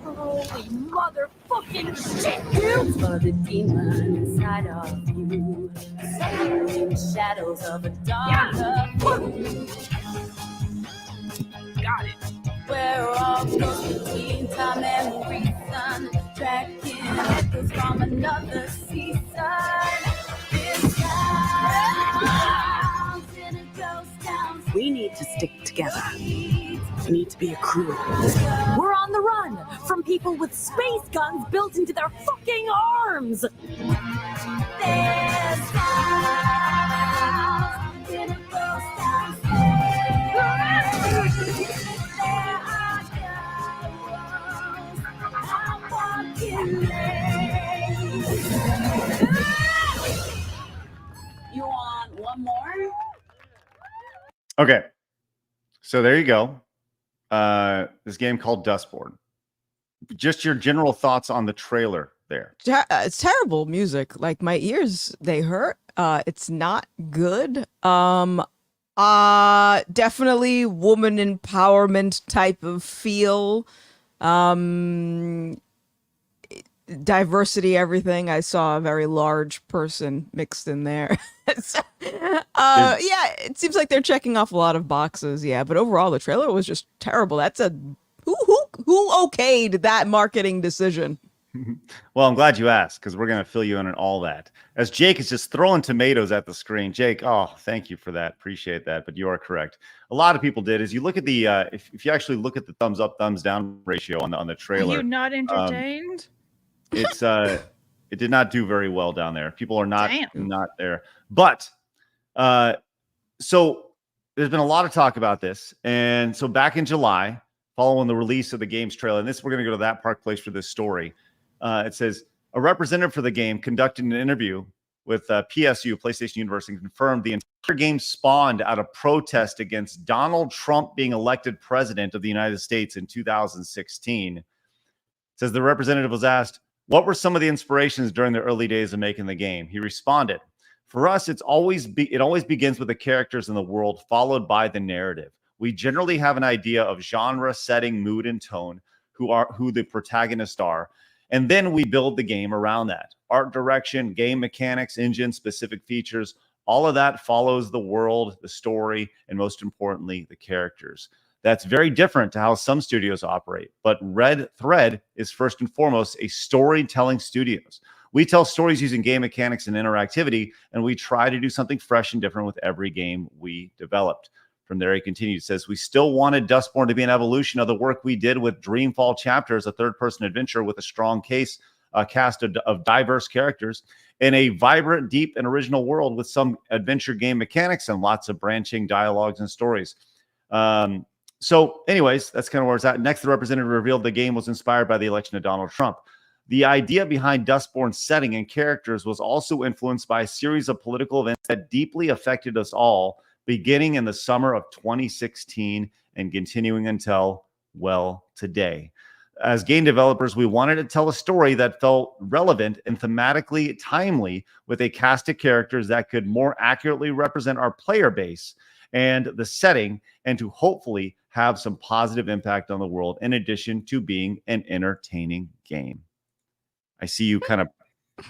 Holy motherfucking shit, dude! For the demon inside of you, suffering shadows of a dark view. Got it. We're all close between time and reason, tracking echoes from another season. This town's in a ghost town. We need to stick together. We need to be a crew. We're on the run from people with space guns built into their fucking arms. This town's in a ghost town. There are ghosts out walking late. You want one more? Okay. So there you go. This game called Dustborn. Just your general thoughts on the trailer there. It's terrible music. Like my ears, they hurt. It's not good. Definitely woman empowerment type of feel. Diversity, everything. I saw a very large person mixed in there. Yeah, it seems like they're checking off a lot of boxes. Yeah, but overall, the trailer was just terrible. That's a who okayed that marketing decision? Well, I'm glad you asked because we're going to fill you in on all that. As Jake is just throwing tomatoes at the screen. Jake, oh, thank you for that. Appreciate that. But you are correct. A lot of people did. As you look at the, if you actually look at the thumbs up, thumbs down ratio on the Are trailer, you not entertained? it's it did not do very well down there. People are not Damn. not there. But so there's been a lot of talk about this, and so back in July, following the release of the game's trailer, and this we're going to go to that Park Place for this story. It says a representative for the game conducted an interview with PSU, PlayStation Universe, and confirmed the entire game spawned out of protest against Donald Trump being elected president of the United States in 2016. It says the representative was asked, what were some of the inspirations during the early days of making the game? He responded, for us, it always begins with the characters in the world, followed by the narrative. We generally have an idea of genre, setting, mood, and tone, who the protagonists are. And then we build the game around that. Art direction, game mechanics, engine, specific features, all of that follows the world, the story, and most importantly, the characters. That's very different to how some studios operate. But Red Thread is first and foremost a storytelling studios. We tell stories using game mechanics and interactivity, and we try to do something fresh and different with every game we developed. From there, he continued, says, we still wanted Dustborn to be an evolution of the work we did with Dreamfall Chapters, a third-person adventure with a strong cast of diverse characters in a vibrant, deep, and original world with some adventure game mechanics and lots of branching dialogues and stories. So anyways, that's kind of where it's at. Next, the representative revealed the game was inspired by the election of Donald Trump. The idea behind Dustborn's setting and characters was also influenced by a series of political events that deeply affected us all, beginning in the summer of 2016 and continuing until, well, today. As game developers, we wanted to tell a story that felt relevant and thematically timely with a cast of characters that could more accurately represent our player base and the setting, and to hopefully have some positive impact on the world in addition to being an entertaining game. I see you kind of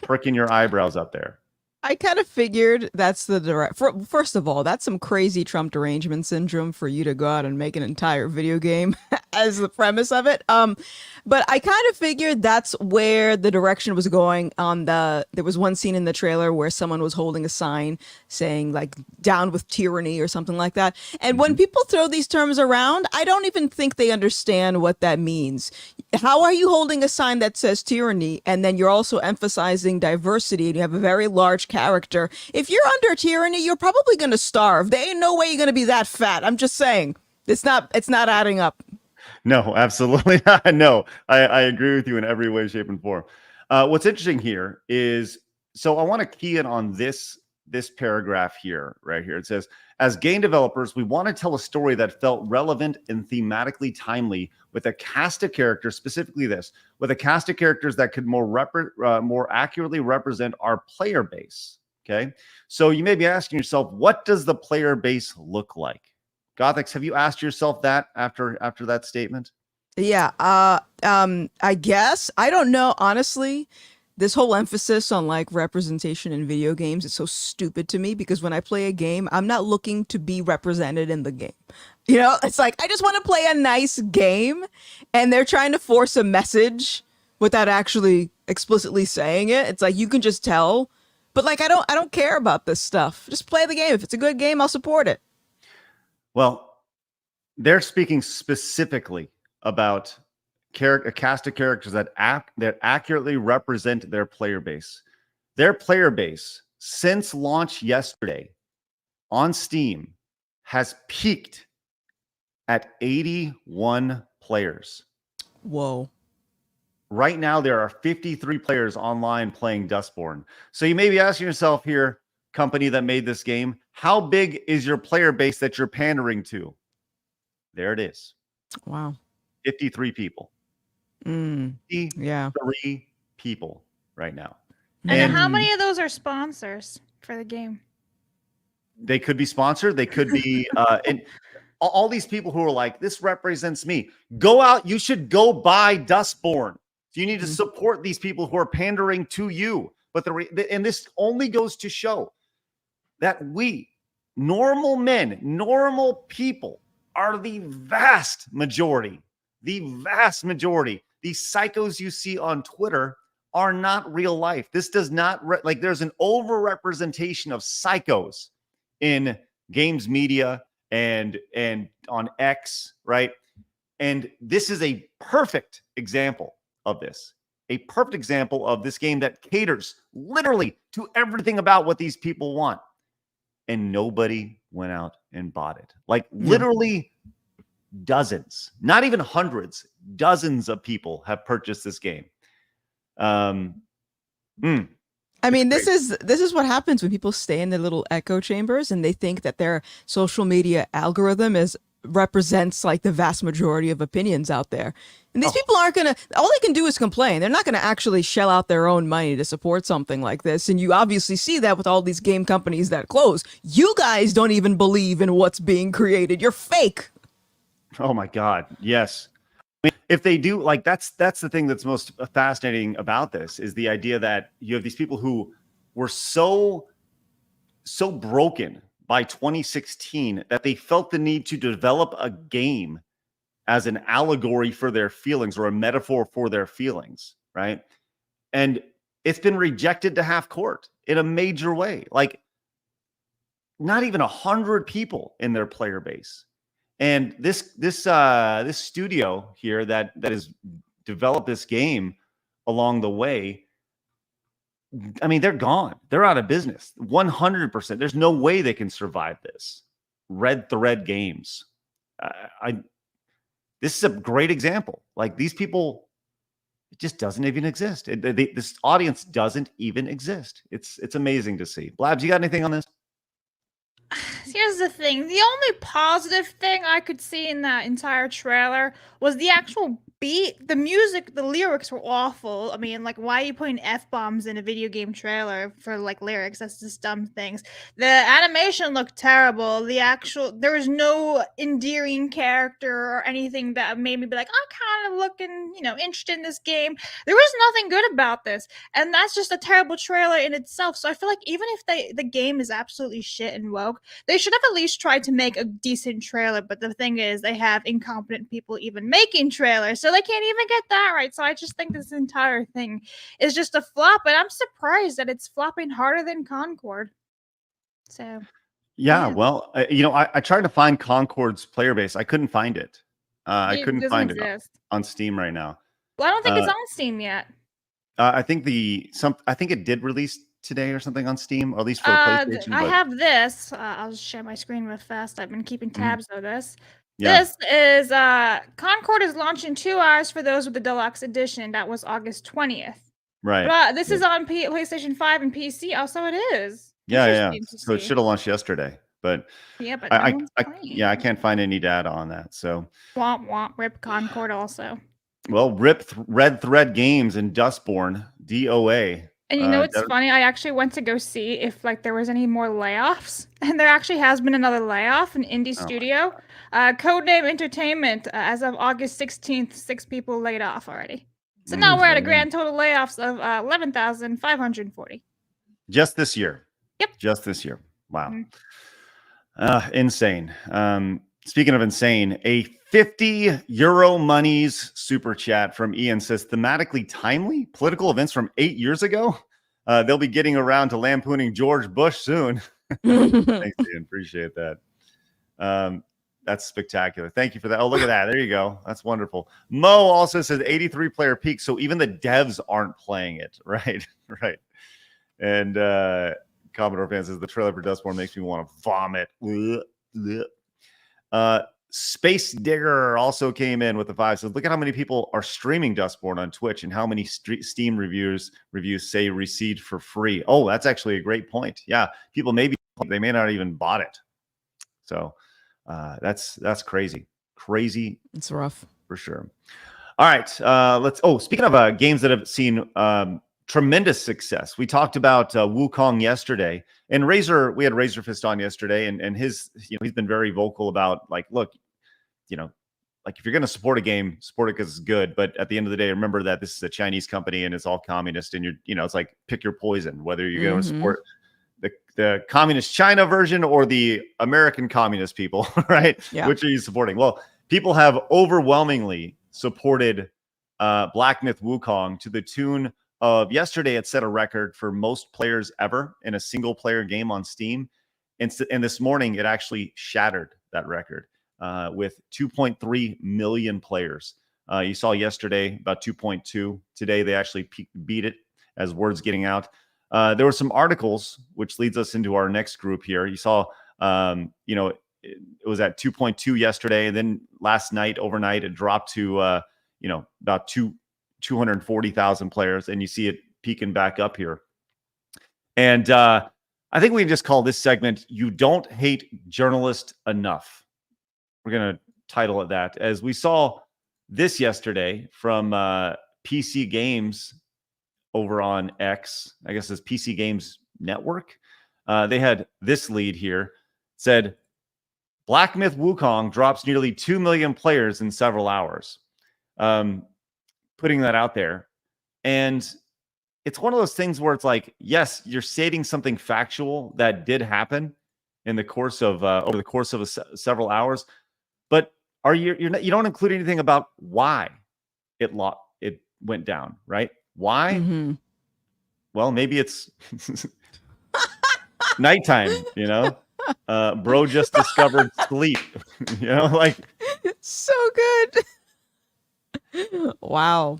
pricking your eyebrows up there. I kind of figured that's the direct. First of all, that's some crazy Trump derangement syndrome for you to go out and make an entire video game as the premise of it. But I kind of figured that's where the direction was going. There was one scene in the trailer where someone was holding a sign saying like "down with tyranny" or something like that. And when people throw these terms around, I don't even think they understand what that means. How are you holding a sign that says tyranny and then you're also emphasizing diversity and you have a very large character? If you're under tyranny, you're probably going to starve. There ain't no way you're going to be that fat. I'm just saying. It's not adding up. No, absolutely not. No, I agree with you in every way, shape, and form. What's interesting here is, so I want to key in on this this paragraph here, right here. It says, as game developers, we want to tell a story that felt relevant and thematically timely with a cast of characters, specifically this, with a cast of characters that could more accurately represent our player base. Okay. So you may be asking yourself, what does the player base look like? Gothix, have you asked yourself that after that statement? Yeah. I guess. I don't know. Honestly, this whole emphasis on like representation in video games is so stupid to me, because when I play a game, I'm not looking to be represented in the game. You know, it's like, I just want to play a nice game, and they're trying to force a message without actually explicitly saying it. It's like, you can just tell, but like, I don't care about this stuff. Just play the game. If it's a good game, I'll support it. Well, they're speaking specifically about a cast of characters that accurately represent their player base. Their player base, since launch yesterday on Steam, has peaked at 81 players. Whoa. Right now, there are 53 players online playing Dustborn. So you may be asking yourself here, company that made this game, how big is your player base that you're pandering to? There it is. Wow. 53 people. Yeah. 3 people right now. And then how many of those are sponsors for the game? They could be sponsored. They could be and all these people who are like, this represents me. Go out. You should go buy Dustborn. So you need to support these people who are pandering to you. But and this only goes to show that we, normal men, normal people, are the vast majority. The vast majority. These psychos you see on Twitter are not real life. This does not like, there's an overrepresentation of psychos in games media and on X, right? And this is a perfect example of this. A perfect example of this game that caters literally to everything about what these people want. And nobody went out and bought it. Like literally dozens, not even hundreds, dozens of people have purchased this game. I mean, this is what happens when people stay in their little echo chambers and they think that their social media algorithm represents like the vast majority of opinions out there. And these people aren't gonna, all they can do is complain. They're not gonna actually shell out their own money to support something like this. And you obviously see that with all these game companies that close. You guys don't even believe in what's being created. You're fake. Oh my God. Yes. I mean, if they do, like, that's the thing that's most fascinating about this, is the idea that you have these people who were so broken by 2016 that they felt the need to develop a game as an allegory for their feelings or a metaphor for their feelings, right? And it's been rejected to half court in a major way. Like, not even 100 people in their player base. And this studio here that has developed this game along the way, I mean, they're gone. They're out of business. 100%. There's no way they can survive this. Red Thread Games. This is a great example. Like, these people, it just doesn't even exist. This audience doesn't even exist. It's amazing to see. Blabs, you got anything on this? Here's the thing. The only positive thing I could see in that entire trailer was the actual beat. The music, the lyrics were awful. I mean, like, why are you putting F-bombs in a video game trailer for, like, lyrics? That's just dumb things. The animation looked terrible. There was no endearing character or anything that made me be like, I'm kind of looking, interested in this game. There was nothing good about this. And that's just a terrible trailer in itself. So I feel like even if the game is absolutely shit and woke, they should have at least tried to make a decent trailer. But the thing is, they have incompetent people even making trailers, so they can't even get that right. So I just think this entire thing is just a flop, and I'm surprised that it's flopping harder than Concord. So yeah. Well, I tried to find Concord's player base. I couldn't find it. I couldn't find it on Steam right now. Well, I don't think it's on Steam yet. I think it did release today or something on Steam, or at least for PlayStation. I have this. I'll just share my screen real fast. I've been keeping tabs of this. Yeah. This is Concord is launching 2 hours for those with the deluxe edition. That was August 20th. Right. But this is on PlayStation 5 and PC. Also, it is. Yeah. Interesting to So it see. should have launched yesterday, but Yeah, but no one's playing. yeah, I can't find any data on that. So, Womp womp. Rip Concord also. well, Red Thread Games and Dustborn DOA. And you know what's funny? I actually went to go see if like there was any more layoffs, and there actually has been another layoff in Indie Studio. Codename Entertainment, as of August 16th, 6 people laid off already. So now we're at a grand total layoffs of 11,540. Just this year. Yep. Just this year. Wow. Insane. Speaking of insane, a 50 euro monies super chat from Ian says thematically timely political events from 8 years ago. They'll be getting around to lampooning George Bush soon. Thanks, Ian. Appreciate that. That's spectacular. Thank you for that. Oh, look at that. There you go. That's wonderful. Mo also says 83 player peak. So even the devs aren't playing it. Right. Right. And Commodore fan says the trailer for Dustborn makes me want to vomit. Space Digger also came in with the 5. Says, look at how many people are streaming Dustborn on Twitch and how many Steam reviews say received for free. Oh, that's actually a great point. Yeah, people they may not even bought it. So that's crazy. Crazy. It's rough for sure. All right, speaking of games that have seen tremendous success. We talked about Wukong yesterday, and Razor. We had Razor Fist on yesterday, and his, he's been very vocal about like, look, like if you're going to support a game, support it because it's good. But at the end of the day, remember that this is a Chinese company and it's all communist, and it's like pick your poison, whether you're going to support the communist China version or the American communist people, right? Yeah. Which are you supporting? Well, people have overwhelmingly supported Black Myth Wukong to the tune of yesterday. It set a record for most players ever in a single player game on Steam. And this morning, it actually shattered that record with 2.3 million players. You saw yesterday about 2.2. Today, they actually beat it as word's getting out. There were some articles, which leads us into our next group here. You saw, it was at 2.2 yesterday. And then last night, overnight, it dropped to, about 240,000 players, and you see it peaking back up here. And I think we can just call this segment, You Don't Hate Journalists Enough. We're going to title it that, as we saw this yesterday from PC Games over on X. I guess it's PC Games Network. They had this lead here. It said, Black Myth Wukong drops nearly 2 million players in several hours. Putting that out there. And it's one of those things where it's like, yes, you're stating something factual that did happen in the course of over the course of several hours, but you don't include anything about why it went down, right? Why? Mm-hmm. Well, maybe it's nighttime, bro just discovered sleep, like so good. Wow.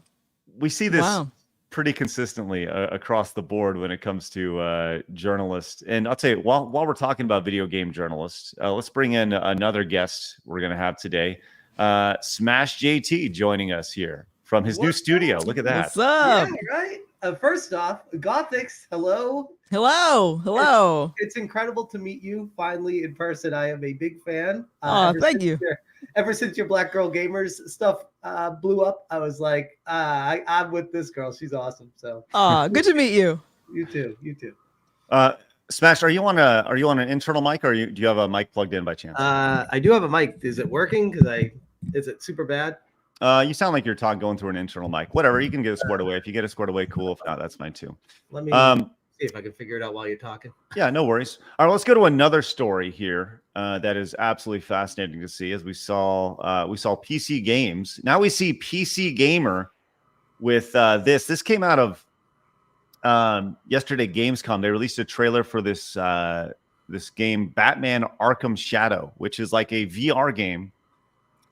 We see this pretty consistently across the board when it comes to journalists. And I'll tell you, while we're talking about video game journalists, let's bring in another guest we're going to have today. Smash JT joining us here from his new studio. Look at that. What's up? Yeah, right. First off, Gothics, hello. Hello. It's incredible to meet you finally in person. I am a big fan. Thank you. Ever since your Black Girl Gamers stuff blew up, I was like, I'm with this girl. She's awesome. So. Good to meet you. You too. Smash, are you on an internal mic, or do you have a mic plugged in by chance? I do have a mic. Is it working? Is it super bad? You sound like you're going through an internal mic. Whatever, you can get it squared away. If you get it squared away, cool. If not, that's fine too. Let me see if I can figure it out while you're talking. Yeah, no worries. All right, let's go to another story here that is absolutely fascinating to see. As we saw PC Games. Now we see PC Gamer with this. This came out of yesterday, Gamescom. They released a trailer for this game, Batman Arkham Shadow, which is like a VR game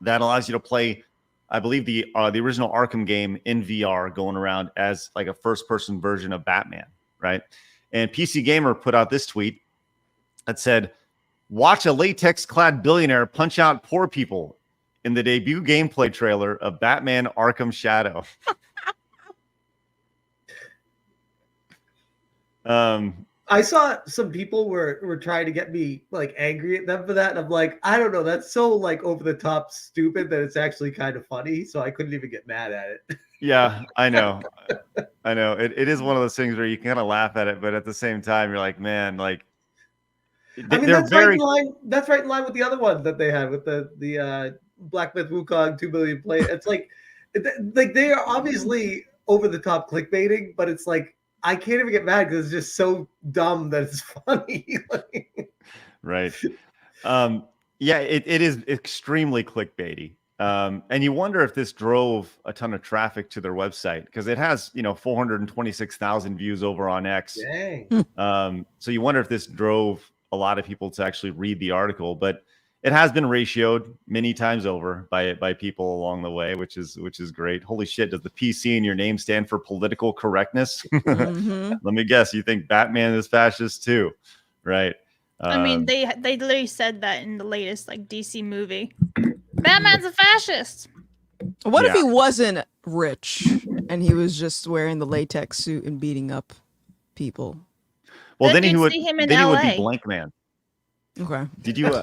that allows you to play, I believe, the original Arkham game in VR, going around as like a first-person version of Batman, right? And PC Gamer put out this tweet that said, watch a latex-clad billionaire punch out poor people in the debut gameplay trailer of Batman Arkham Shadow. I saw some people were trying to get me like angry at them for that, and I'm like, I don't know, that's so like over the top stupid that it's actually kind of funny. So I couldn't even get mad at it. Yeah, I know. I know. It is one of those things where you can kind of laugh at it, but at the same time, you're like, man, like I mean, they're that's right very in line. That's right in line with the other one that they had with the Black Myth Wukong 2 billion play. It's like they are obviously over the top clickbaiting, but it's like I can't even get mad because it's just so dumb that it's funny. right. Yeah, it is extremely clickbaity. And you wonder if this drove a ton of traffic to their website because it has, 426,000 views over on X. Dang. So you wonder if this drove a lot of people to actually read the article, but it has been ratioed many times over by people along the way, which is great. Holy shit, does the PC in your name stand for political correctness? Let me guess, you think Batman is fascist too, right? I mean, they literally said that in the latest like DC movie. Batman's a fascist. What if he wasn't rich and he was just wearing the latex suit and beating up people? Well, then he would see him in he would LA. be Blank Man. Okay. Did you?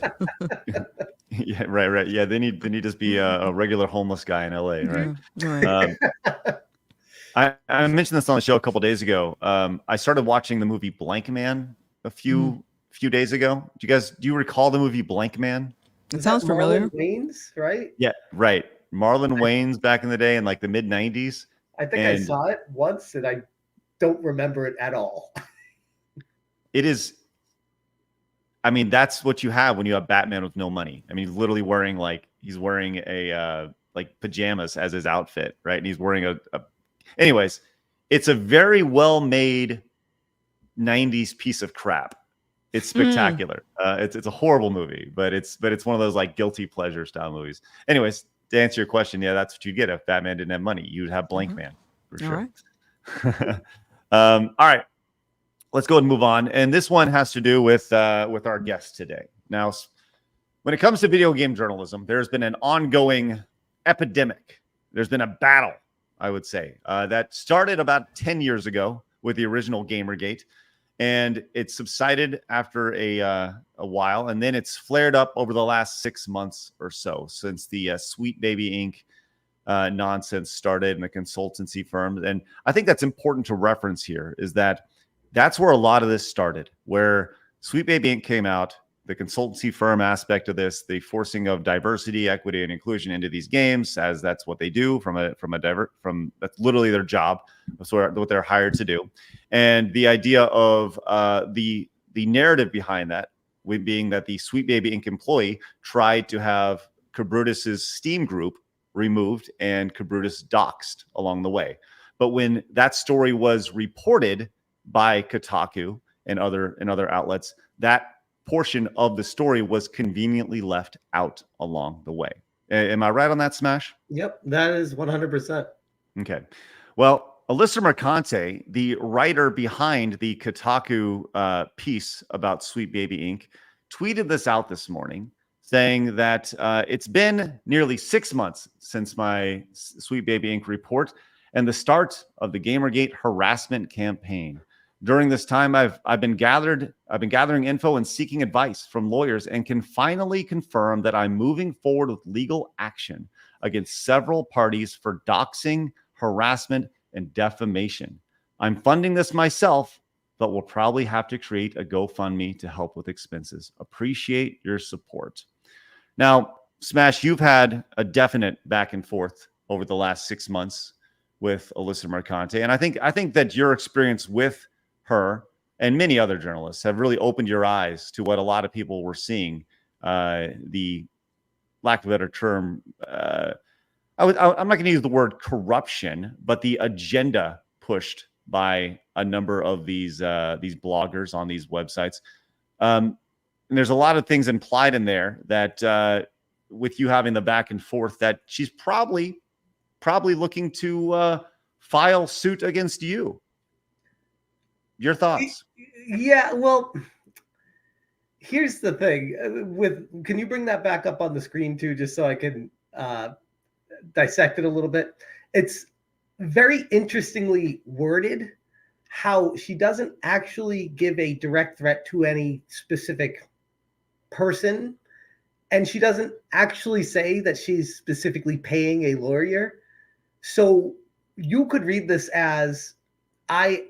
Yeah, right. Yeah, then he'd just be a regular homeless guy in LA, right? Right. I mentioned this on the show a couple days ago. I started watching the movie Blank Man a few days ago. Do you recall the movie Blank Man? It sounds familiar. Marlon Wayans, right? Yeah, right. Marlon Wayans back in the day in like the mid 90s. I think I saw it once and I don't remember it at all. It is. I mean, that's what you have when you have Batman with no money. I mean, he's literally wearing a like pajamas as his outfit, right? And he's wearing anyways, it's a very well made 90s piece of crap. It's spectacular. It's a horrible movie, but it's one of those like guilty pleasure style movies. Anyways, to answer your question, yeah, that's what you get if Batman didn't have money. You'd have Blank Man for sure. All right. All right. Let's go and move on. And this one has to do with our guest today. Now, when it comes to video game journalism, there's been an ongoing epidemic. There's been a battle, I would say, that started about 10 years ago with the original Gamergate, and it subsided after a while, and then it's flared up over the last 6 months or so since the Sweet Baby Inc. Nonsense started and the consultancy firms. And I think that's important to reference here is that's where a lot of this started, where Sweet Baby Inc. came out, the consultancy firm aspect of this, the forcing of diversity, equity, and inclusion into these games, as that's what they do that's literally their job. That's what they're hired to do. And the idea of the narrative behind that, being that the Sweet Baby Inc. employee tried to have Kabrutus's Steam group removed and Kabrutus doxxed along the way. But when that story was reported by Kotaku and other outlets, that portion of the story was conveniently left out along the way. Am I right on that, Smash? Yep, that is 100%. Okay. Well, Alyssa Mercante, the writer behind the Kotaku piece about Sweet Baby Inc., tweeted this out this morning, saying that it's been nearly 6 months since my Sweet Baby Inc. report and the start of the Gamergate harassment campaign. During this time, I've been gathering info and seeking advice from lawyers, and can finally confirm that I'm moving forward with legal action against several parties for doxing, harassment, and defamation. I'm funding this myself, but we'll probably have to create a GoFundMe to help with expenses. Appreciate your support. Now, Smash, you've had a definite back and forth over the last 6 months with Alyssa Mercante, and I think that your experience with her and many other journalists have really opened your eyes to what a lot of people were seeing. The lack of a better term, I'm not going to use the word corruption, but the agenda pushed by a number of these bloggers on these websites. And there's a lot of things implied in there that with you having the back and forth, that she's probably looking to file suit against you. Your thoughts? Yeah, well, here's the thing. Can you bring that back up on the screen too, just so I can dissect it a little bit? It's very interestingly worded how she doesn't actually give a direct threat to any specific person, and she doesn't actually say that she's specifically paying a lawyer. So you could read this as, I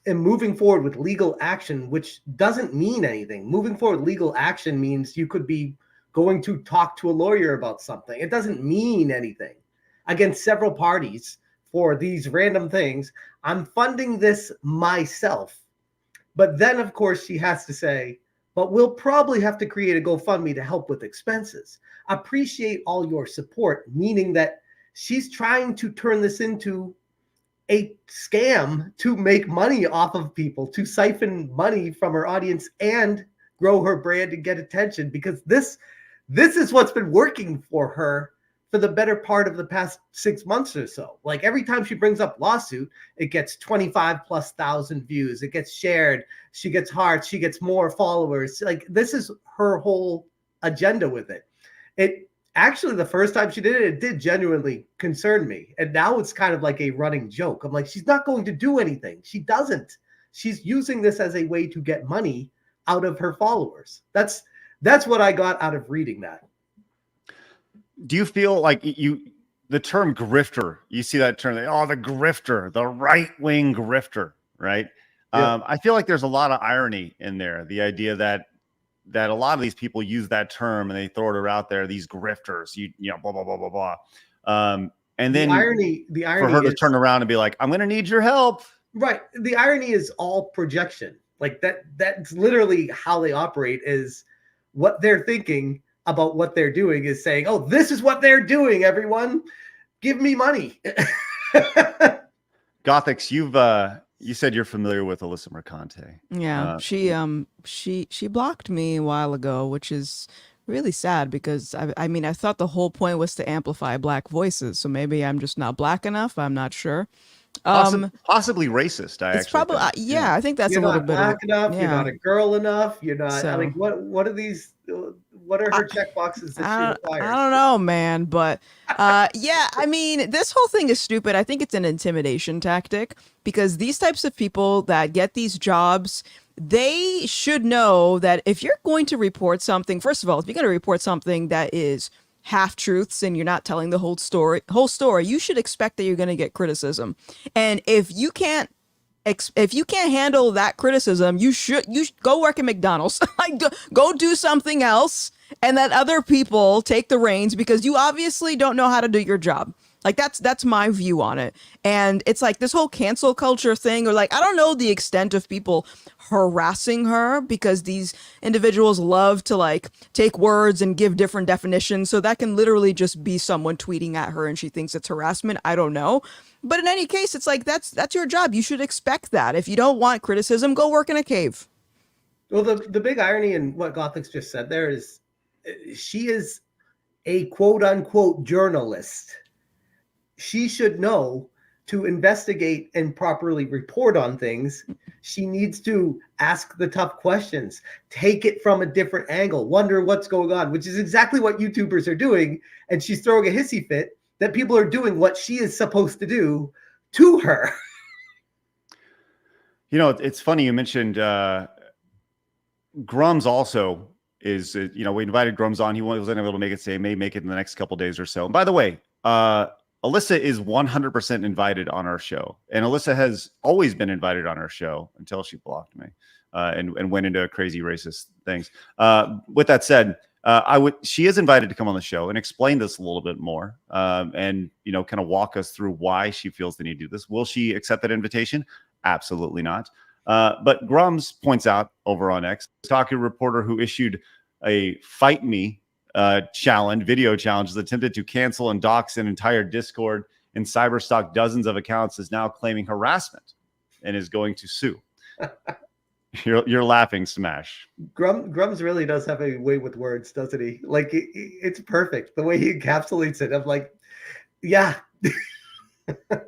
am moving forward with legal action, which doesn't mean anything. Moving forward with legal action means you could be going to talk to a lawyer about something. It doesn't mean anything against several parties for these random things. I'm funding this myself. But then, of course, she has to say, but we'll probably have to create a GoFundMe to help with expenses. Appreciate all your support, meaning that she's trying to turn this into a scam to make money off of people, to siphon money from her audience and grow her brand and get attention, because this is what's been working for her for the better part of the past 6 months or so. Like every time she brings up lawsuit, it gets 25,000+ views. It gets shared. She gets hearts. She gets more followers. Like this is her whole agenda with it. It actually, the first time she did it, it did genuinely concern me. And now it's kind of like a running joke. I'm like, she's not going to do anything. She doesn't. She's using this as a way to get money out of her followers. That's what I got out of reading that. Do you feel like the term grifter, you see that term, oh, the grifter, the right-wing grifter, right? Yeah. I feel like there's a lot of irony in there. The idea that a lot of these people use that term and they throw it out there, these grifters, you know, blah, blah, blah, blah, blah. And then the irony for her to is, turn around and be like, I'm going to need your help. Right. The irony is all projection. Like that's literally how they operate, is what they're thinking about what they're doing is saying, oh, this is what they're doing, everyone. Give me money. Gothics, you said you're familiar with Alyssa Mercante. Yeah, she blocked me a while ago, which is really sad because I mean I thought the whole point was to amplify Black voices, so maybe I'm just not Black enough. I'm not sure. Possibly racist. It's probably I think that's you're a little not bit Black enough. yeah. You're not a girl enough. You're not. So, I mean, what are these? What are her check boxes that she requires? I don't know, man, but yeah, I mean, this whole thing is stupid. I think it's an intimidation tactic because these types of people that get these jobs, they should know that if you're going to report something, first of all, if you're going to report something that is half truths and you're not telling the whole story, you should expect that you're going to get criticism. And if you can't handle that criticism, you should go work at McDonald's. Like go do something else and let other people take the reins because you obviously don't know how to do your job. Like that's my view on it. And it's like this whole cancel culture thing, or like I don't know the extent of people harassing her because these individuals love to like take words and give different definitions. So that can literally just be someone tweeting at her and she thinks it's harassment. I don't know. But in any case, it's like that's your job. You should expect that. If you don't want criticism, go work in a cave. Well, the big irony in what Gothics just said there is she is a quote unquote journalist. She should know to investigate and properly report on things. She needs to ask the tough questions, take it from a different angle, wonder what's going on, which is exactly what YouTubers are doing. And she's throwing a hissy fit that people are doing what she is supposed to do to her. You know, it's funny you mentioned Grums also is, you know, we invited Grums on. He wasn't able to make it today, may make it in the next couple days or so. And by the way, Alyssa is 100% invited on our show. And Alyssa has always been invited on our show until she blocked me and went into crazy racist things. With that said, she is invited to come on the show and explain this a little bit more and, you know, kind of walk us through why she feels the need to do this. Will she accept that invitation? Absolutely not. But Grums points out over on X, talking reporter who issued a Fight Me video challenge, attempted to cancel and dox an entire Discord and cyberstalk dozens of accounts, is now claiming harassment and is going to sue. You're laughing, Smash. Grums really does have a way with words, doesn't he? Like it's perfect the way he encapsulates it. I'm like, yeah.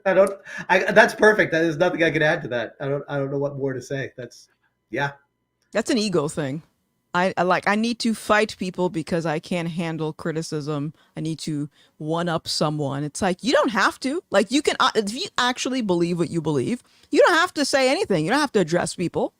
That's perfect. There's nothing I can add to that. I don't know what more to say. That's an ego thing. I need to fight people because I can't handle criticism. I need to one up someone. It's like, you don't have to. Like, you can, if you actually believe what you believe, you don't have to say anything. You don't have to address people.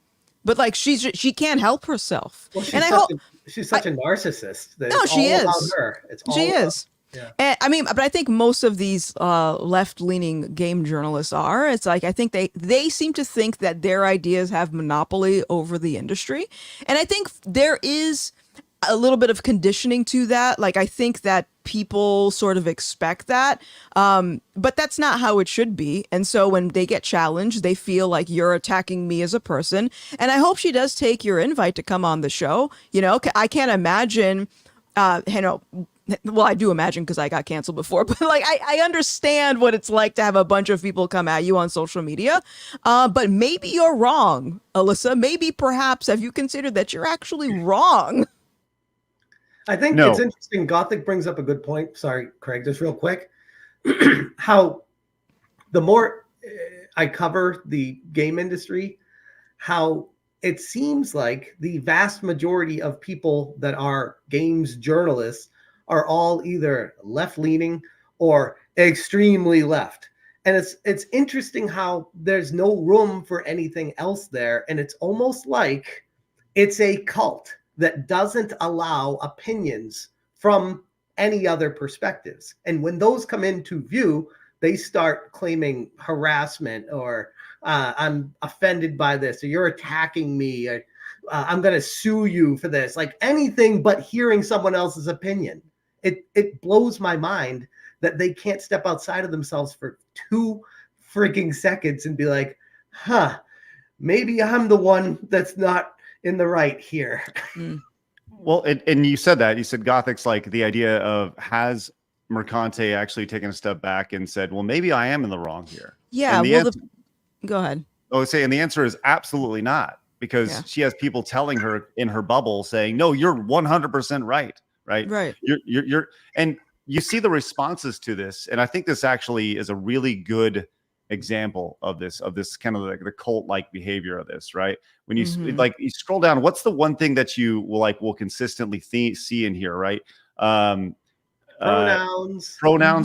But like, she can't help herself. Well, she's and she's such a narcissist. That No, it's she all is. about her. It's all She about- is. Yeah. And I mean, but I think most of these left-leaning game journalists are. It's like, I think they seem to think that their ideas have monopoly over the industry. And I think there is a little bit of conditioning to that. Like, I think that people sort of expect that, but that's not how it should be. And so when they get challenged, they feel like you're attacking me as a person. And I hope she does take your invite to come on the show. You know, I can't imagine, well, I do imagine because I got canceled before, but like, I understand what it's like to have a bunch of people come at you on social media. But maybe you're wrong, Alyssa. Maybe perhaps have you considered that you're actually wrong? I think No. it's interesting. Gothic brings up a good point. Sorry, Craig, just real quick. How the more I cover the game industry, how it seems like the vast majority of people that are games journalists are all either left-leaning or extremely left. And it's interesting how there's no room for anything else there. And it's almost like it's a cult that doesn't allow opinions from any other perspectives. And when those come into view, they start claiming harassment or I'm offended by this, or you're attacking me, or I'm going to sue you for this. Like anything but hearing someone else's opinion. It blows my mind that they can't step outside of themselves for 2 freaking seconds and be like, maybe I'm the one that's not in the right here. Well, and you said that. You said Gothic's like the idea of, has Mercante actually taken a step back and said, well, maybe I am in the wrong here? Yeah. And Well, go ahead. and the answer is absolutely not, because she has people telling her in her bubble saying, no, you're 100% right. Right. You're, and you see the responses to this. And I think this actually is a really good example of this kind of like the cult-like behavior of this, right? When you like, you scroll down, what's the one thing that you will consistently see in here, right? Pronouns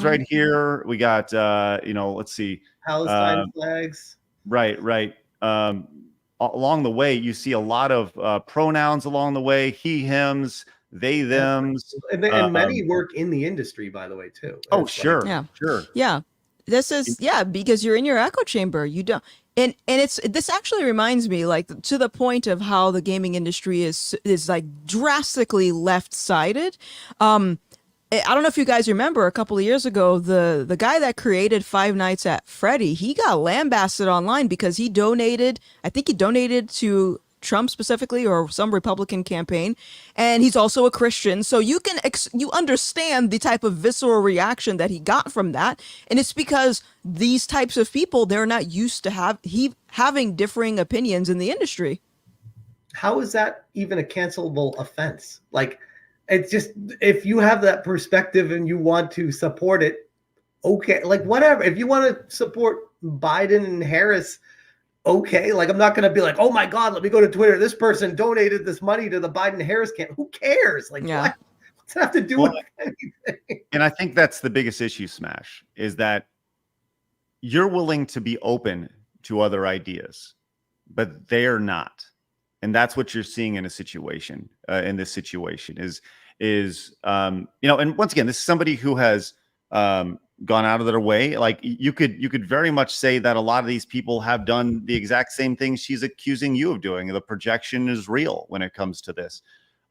right here. We got, let's see. Palestine flags. Right. Along the way, you see a lot of pronouns along the way, he, hims, they, thems. And many work in the industry, by the way, too. Oh, It's sure. like- Sure. Yeah. This is, because you're in your echo chamber. You don't. And this actually reminds me, like, to the point of how the gaming industry is like drastically left-sided. I don't know if you guys remember a couple of years ago, the guy that created Five Nights at Freddy, he got lambasted online because he donated to Trump specifically, or some Republican campaign, and he's also a Christian. So you understand the type of visceral reaction that he got from that, and it's because these types of people, they're not used to having differing opinions in the industry. How is that even a cancelable offense? Like, it's just, if you have that perspective and you want to support it, okay, like whatever. If you want to support Biden and Harris, okay, like I'm not going to be like, oh my God, let me go to Twitter. This person donated this money to the Biden-Harris campaign. Who cares? Like, what? What's that have to do with anything? And I think that's the biggest issue, Smash, is that you're willing to be open to other ideas, but they're not. And that's what you're seeing in a situation, in this situation is, and once again, this is somebody who has, gone out of their way. Like you could very much say that a lot of these people have done the exact same thing she's accusing you of doing. The projection is real when it comes to this.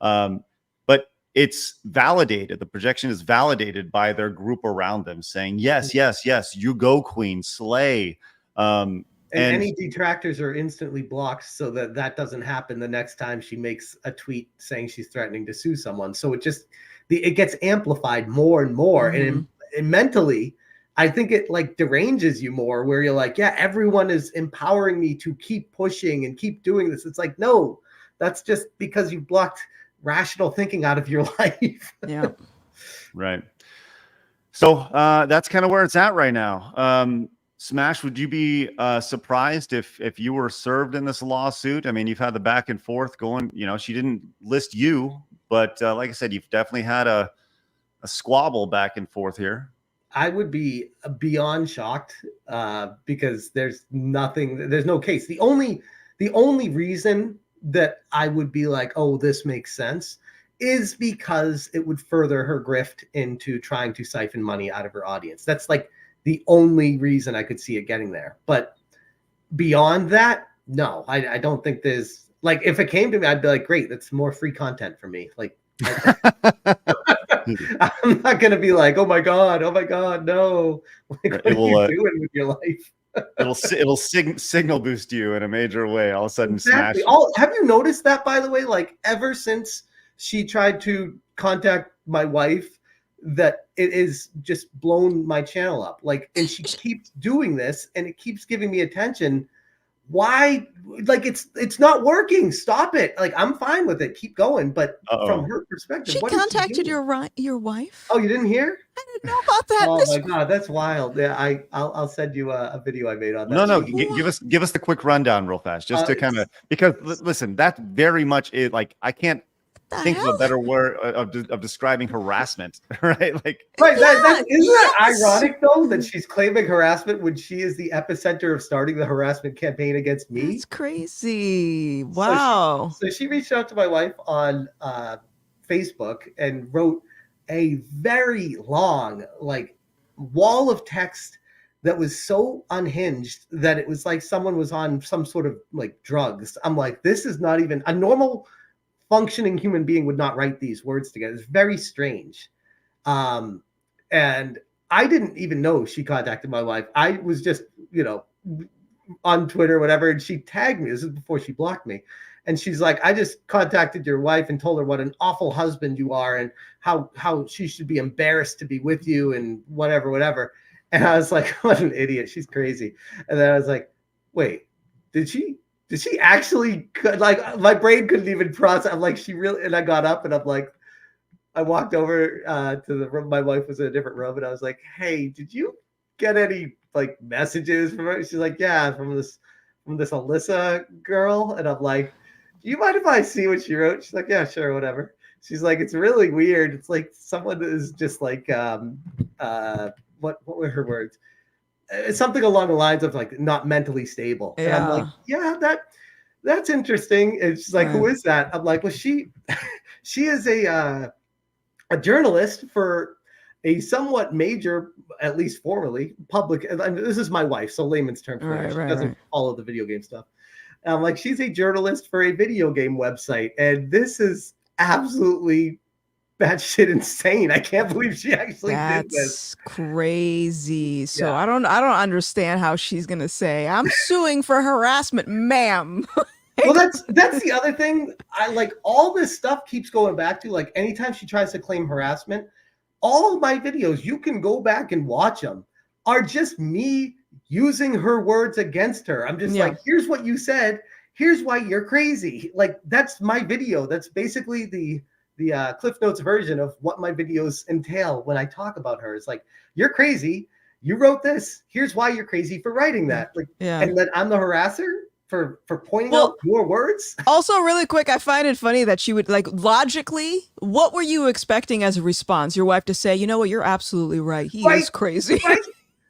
But it's validated. The projection is validated by their group around them saying, yes, you go, queen, slay. And any detractors are instantly blocked so that doesn't happen the next time she makes a tweet saying she's threatening to sue someone. So it gets amplified more and more. And mentally, I think it like deranges you more, where you're like, yeah, everyone is empowering me to keep pushing and keep doing this. It's like, no, that's just because you blocked rational thinking out of your life. Yeah. Right. So that's kind of where it's at right now. Smash, would you be surprised if you were served in this lawsuit? I mean, you've had the back and forth going. You know, she didn't list you, but like I said, you've definitely had a squabble back and forth here. I would be beyond shocked because there's no case. The only reason that I would be like, oh, this makes sense, is because it would further her grift into trying to siphon money out of her audience. That's like the only reason I could see it getting there. But beyond that, no, I don't think there's, like, if it came to me, I'd be like, great, that's more free content for me. Like, I'm not going to be like, oh my God, no. Like, what are you doing with your life? it'll signal boost you in a major way. All of a sudden, exactly. Smash. Have you noticed that, by the way? Like, ever since she tried to contact my wife, that it is just blown my channel up. Like, and she keeps doing this, and it keeps giving me attention. Why? Like, it's not working. Stop it. Like, I'm fine with it. Keep going. But from her perspective, She contacted your wife. Oh, you didn't hear? I didn't know about that. Oh my God, that's wild. Yeah, I'll send you a video I made on that. No, give us the quick rundown real fast, just to kind of, because listen, that very much is like, I can't think of a better word of describing harassment, right? Like, right. Isn't that ironic though, that she's claiming harassment when she is the epicenter of starting the harassment campaign against me? It's crazy. Wow. So she reached out to my wife on Facebook and wrote a very long, like, wall of text that was so unhinged that it was like someone was on some sort of like drugs. I'm like, this is not even a normal functioning human being would not write these words together. It's very strange. And I didn't even know she contacted my wife. I was just, on Twitter or whatever, and she tagged me. This is before she blocked me. And she's like, I just contacted your wife and told her what an awful husband you are and how she should be embarrassed to be with you and whatever. And I was like, what an idiot. She's crazy. And then I was like, wait, did she actually, like, my brain couldn't even process. I'm like, she really, and I got up and I'm like, I walked over to the room. My wife was in a different room and I was like, hey, did you get any like messages from her? She's like, yeah, from this Alyssa girl. And I'm like, do you mind if I see what she wrote? She's like, yeah, sure, whatever. She's like, it's really weird. It's like someone is just like, what were her words? Something along the lines of like not mentally stable. Yeah. And I'm like, yeah, that's interesting. And she's like, who is that? I'm like, well, she is a journalist for a somewhat major, at least formerly, public. And this is my wife, so layman's term for her. She doesn't follow the video game stuff. And I'm like, she's a journalist for a video game website, and this is absolutely batshit insane. I can't believe she actually did this. That's crazy. So Yeah. I don't understand how she's gonna say, I'm suing for harassment, ma'am. Well, that's the other thing. I like all this stuff keeps going back to, like, anytime she tries to claim harassment, all of my videos, you can go back and watch them, are just me using her words against her. I'm just like, here's what you said. Here's why you're crazy. Like, that's my video. That's basically the Cliff Notes version of what my videos entail when I talk about her. It's like, you're crazy. You wrote this. Here's why you're crazy for writing that. Like, and then I'm the harasser for pointing out your words. Also, really quick, I find it funny that she would, like, logically, what were you expecting as a response? Your wife to say, you know what, you're absolutely right. He is crazy. Right?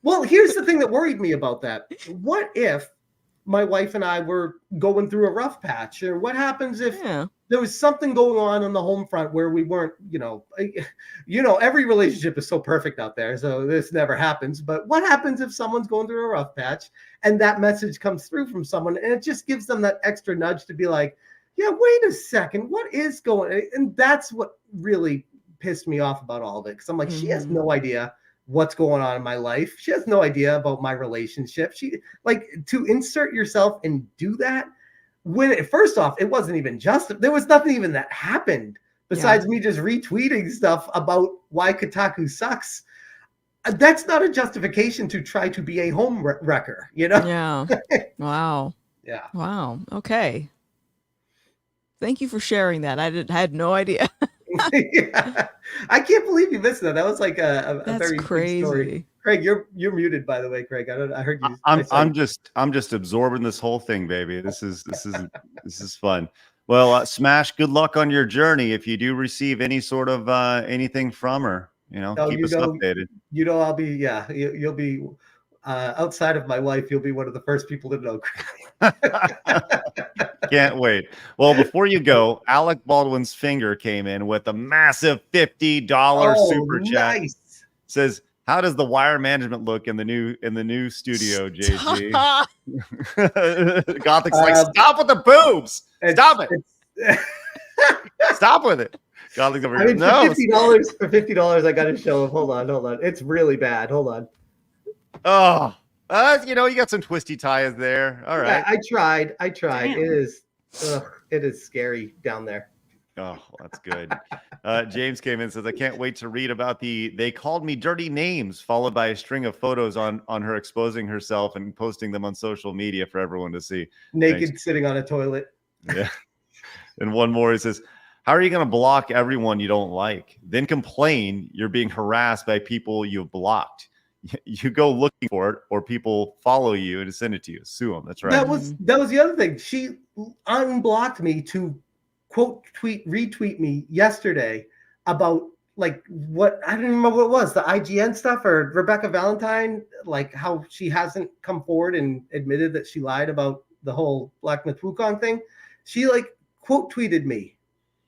Well, here's the thing that worried me about that. What if my wife and I were going through a rough patch? Or what happens if there was something going on the home front where we weren't, every relationship is so perfect out there, so this never happens. But what happens if someone's going through a rough patch and that message comes through from someone, and it just gives them that extra nudge to be like, yeah, wait a second, what is going on? And that's what really pissed me off about all of it, because I'm like, she has no idea what's going on in my life. She has no idea about my relationship. She, like, to insert yourself and do that when first off, it wasn't even just, there was nothing even that happened besides me just retweeting stuff about why Kotaku sucks. That's not a justification to try to be a home wrecker, Yeah. Wow. Yeah. Wow. Okay. Thank you for sharing that. I had no idea. Yeah. I can't believe you missed that. That was like a That's very big story. crazy. Craig, you're muted, by the way, Craig. I heard you. I'm just absorbing this whole thing, baby. This is fun. Well, Smash, good luck on your journey. If you do receive any sort of anything from her, keep us updated. I'll be, you'll be outside of my wife. You'll be one of the first people to know. Can't wait. Well, before you go, Alec Baldwin's finger came in with a massive $50 super chat. Nice. Says, how does the wire management look in the new studio, JG? Gothic's like, stop with the boobs. Stop it. Stop with it. Gothic's over here. No. For $50, I got to show him. Hold on. It's really bad. Hold on. Oh, you got some twisty ties there. All right. Yeah, I tried. Damn. It is scary down there. Oh, that's good. James came in and says, I can't wait to read about they called me dirty names, followed by a string of photos on her exposing herself and posting them on social media for everyone to see. Naked Thanks. sitting on a toilet. Yeah. And one more, he says, how are you going to block everyone you don't like? Then complain you're being harassed by people you've blocked. You go looking for it, or people follow you and send it to you. Sue them. That's right. That was the other thing. She unblocked me to quote retweet me yesterday about like what I don't remember what it was, the IGN stuff or Rebecca Valentine, like how she hasn't come forward and admitted that she lied about the whole Black Myth Wukong thing. She like quote tweeted me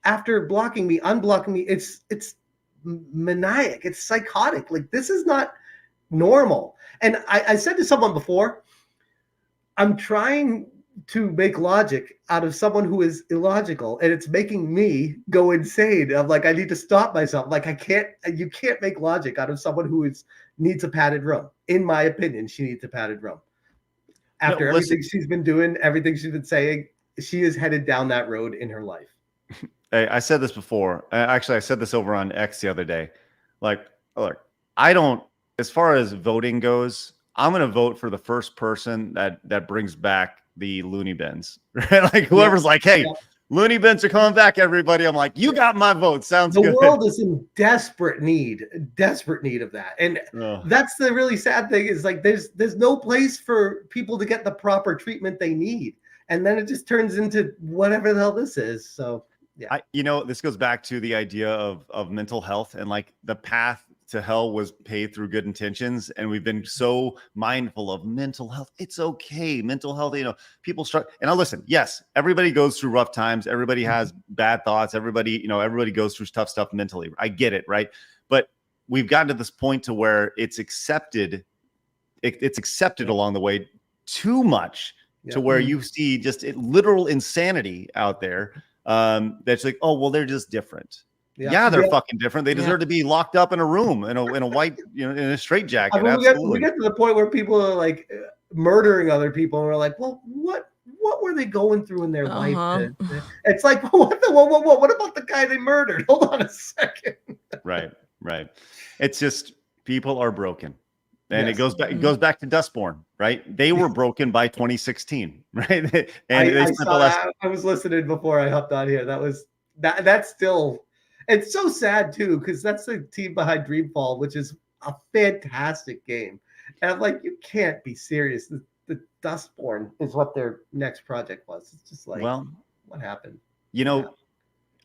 after unblocking me. It's maniac. It's psychotic. Like this is not normal. And I said to someone before, I'm trying to make logic out of someone who is illogical, and it's making me go insane. I'm like, I need to stop myself. Like you can't make logic out of someone who needs a padded room. In my opinion, she needs a padded room. After everything she's been doing, everything she's been saying, she is headed down that road in her life. Hey, I said this before. Actually, I said this over on X the other day. Like, look, I don't, as far as voting goes, I'm going to vote for the first person that brings back the loony bins, right? Like whoever's like, hey, loony bins are coming back, everybody. I'm like, you got my vote. Sounds good. The world is in desperate need of that. And that's the really sad thing is like, there's no place for people to get the proper treatment they need. And then it just turns into whatever the hell this is. So yeah. This goes back to the idea of mental health, and like the path to hell was paved through good intentions. And we've been so mindful of mental health. It's okay. Mental health, people struggle. And now listen, yes, everybody goes through rough times. Everybody has bad thoughts. Everybody goes through tough stuff mentally. I get it. Right. But we've gotten to this point to where it's accepted. It's accepted along the way too much to where you see just literal insanity out there. That's like, oh, well, they're just different. Yeah, they're fucking different. They deserve to be locked up in a room in a white, in a straitjacket. I mean, we get to the point where people are like murdering other people, and we're like, well, what were they going through in their life? It's like, what about the guy they murdered? Hold on a second. Right. It's just people are broken. And it goes back to Dustborn, right? They were broken by 2016, right? And I was listening before I hopped on here. That's still, it's so sad too, because that's the team behind Dreamfall, which is a fantastic game. And I'm like, you can't be serious. The Dustborn is what their next project was. It's just like, well, what happened?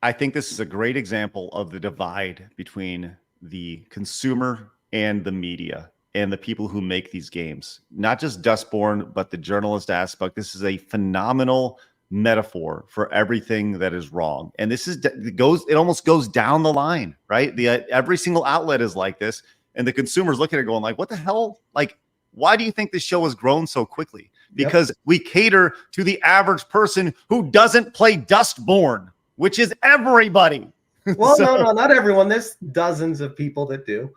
I think this is a great example of the divide between the consumer and the media and the people who make these games. Not just Dustborn, but the journalist aspect. This is a phenomenal metaphor for everything that is wrong. And it almost goes down the line, right? Every single outlet is like this, and the consumers look at it going like, what the hell? Like, why do you think this show has grown so quickly? Because we cater to the average person who doesn't play Dustborn, which is everybody. Well, no, not everyone. There's dozens of people that do.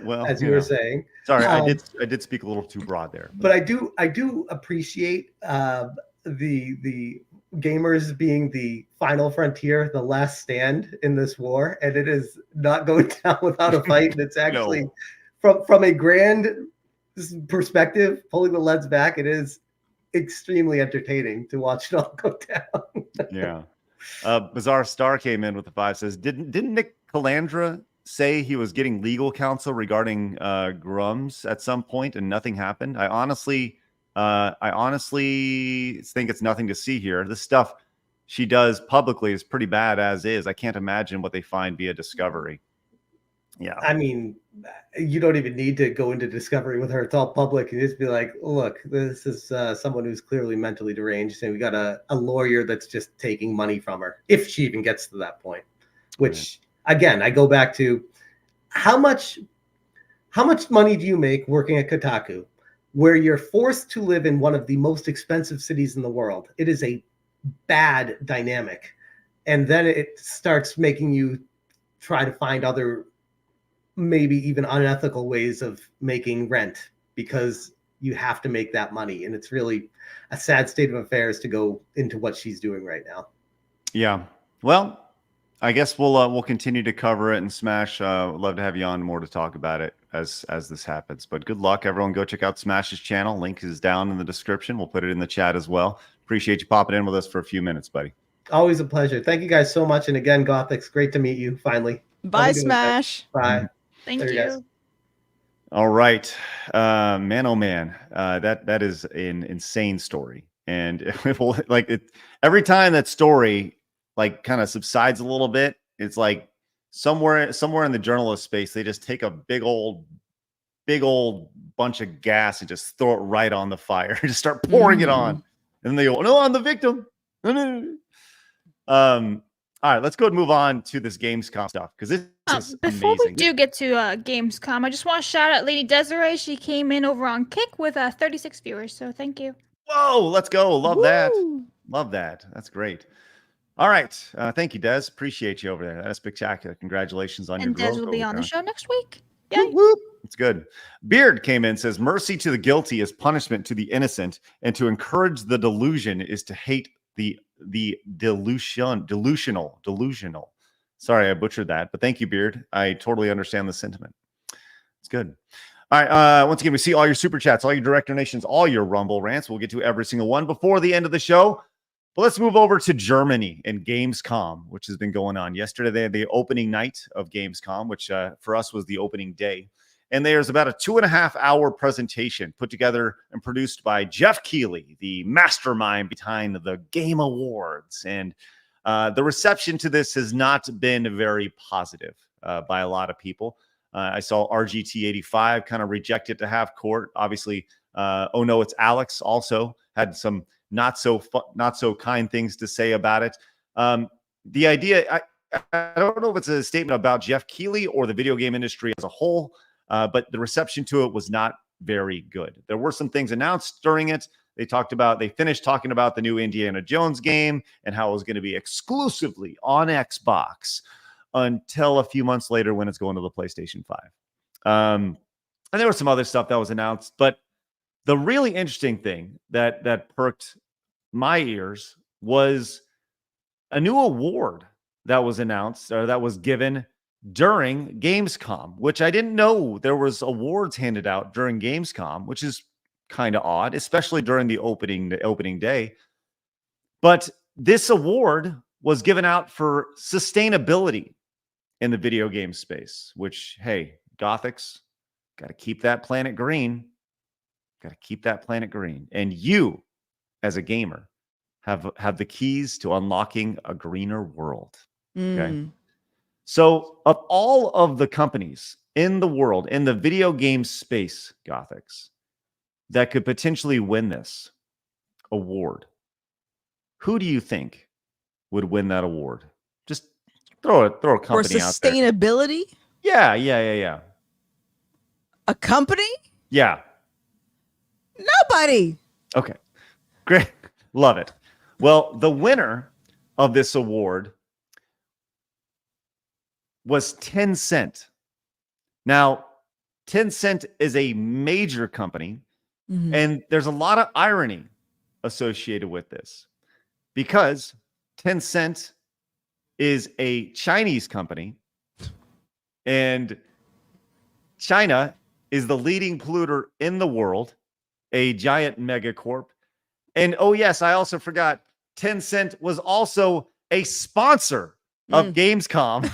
Well, as you were saying. Sorry, I did speak a little too broad there. But I do appreciate the gamers being the final frontier, the last stand in this war, and it is not going down without a fight. And it's actually from a grand perspective, pulling the lens back, it is extremely entertaining to watch it all go down. Yeah. Bizarre Star came in with the 5, says, didn't Nick Calandra say he was getting legal counsel regarding Grums at some point and nothing happened? I honestly think it's nothing to see here. This stuff she does publicly is pretty bad as is. I can't imagine what they find via discovery. Yeah. I mean, you don't even need to go into discovery with her. It's all public. You just be like, look, this is someone who's clearly mentally deranged, and we got a lawyer that's just taking money from her, if she even gets to that point. Which, again, I go back to how much money do you make working at Kotaku, where you're forced to live in one of the most expensive cities in the world? It is a bad dynamic. And then it starts making you try to find other, maybe even unethical ways of making rent because you have to make that money. And it's really a sad state of affairs to go into what she's doing right now. Yeah. Well, I guess we'll continue to cover it and Smash. Love to have you on more to talk about it as this happens. But good luck, everyone. Go check out Smash's channel. Link is down in the description. We'll put it in the chat as well. Appreciate you popping in with us for a few minutes, buddy. Always a pleasure. Thank you guys so much. And again, Gothics, great to meet you finally. Bye, Smash. Bye. Thank There you guys. you. All right, man, oh man, that is an insane story, and every time that story like kind of subsides a little bit, it's like somewhere in the journalist space, they just take a big old bunch of gas and just throw it right on the fire, just start pouring it on, and then they go, "No, I'm the victim." All right, let's go and move on to this Gamescom stuff because this is Before amazing. we do get to Gamescom, I just want to shout out Lady Desiree. She came in over on Kick with 36 viewers, so thank you. Whoa, let's go. Love that. Woo. Love that. That's great. All right. Thank you, Des. Appreciate you over there. That is spectacular. Congratulations on And your Des growth. will be on the Omicron. show next week. Yay. It's good. Beard came in, says, mercy to the guilty is punishment to the innocent, and to encourage the delusion is to hate the delusional. Sorry, I butchered that, but thank you, Beard. I totally understand the sentiment. It's good. All right. Once again, we see all your super chats, all your direct donations, all your Rumble rants. We'll get to every single one before the end of the show. But let's move over to Germany and Gamescom, which has been going on. Yesterday, they had the opening night of Gamescom, which for us was the opening day. And there's about a 2.5-hour presentation put together and produced by Jeff Keighley, the mastermind behind the Game Awards. And the reception to this has not been very positive by a lot of people. I saw RGT85 kind of reject it to half court. Obviously, oh no, it's Alex also had some not so kind things to say about it. The idea, I don't know if it's a statement about Jeff Keighley or the video game industry as a whole, but the reception to it was not very good. There were some things announced during it. They finished talking about the new Indiana Jones game and how it was going to be exclusively on Xbox until a few months later when it's going to the PlayStation 5. And there was some other stuff that was announced, but the really interesting thing that perked my ears was a new award that was announced or that was given during Gamescom, which I didn't know there was awards handed out during Gamescom, which is kind of odd, especially during the opening day. But this award was given out for sustainability in the video game space, which, hey, Gothics, got to keep that planet green. Got to keep that planet green. And you, as a gamer, have the keys to unlocking a greener world. Okay. So of all of the companies in the world, in the video game space, Gothics, that could potentially win this award, who do you think would win that award? Just throw a company out there. For sustainability? Yeah. A company? Yeah. Nobody. Okay. Great. Love it. Well, the winner of this award was Tencent. Now, Tencent is a major company, and there's a lot of irony associated with this because Tencent is a Chinese company, and China is the leading polluter in the world, a giant megacorp. And oh yes, I also forgot, Tencent was also a sponsor of Gamescom.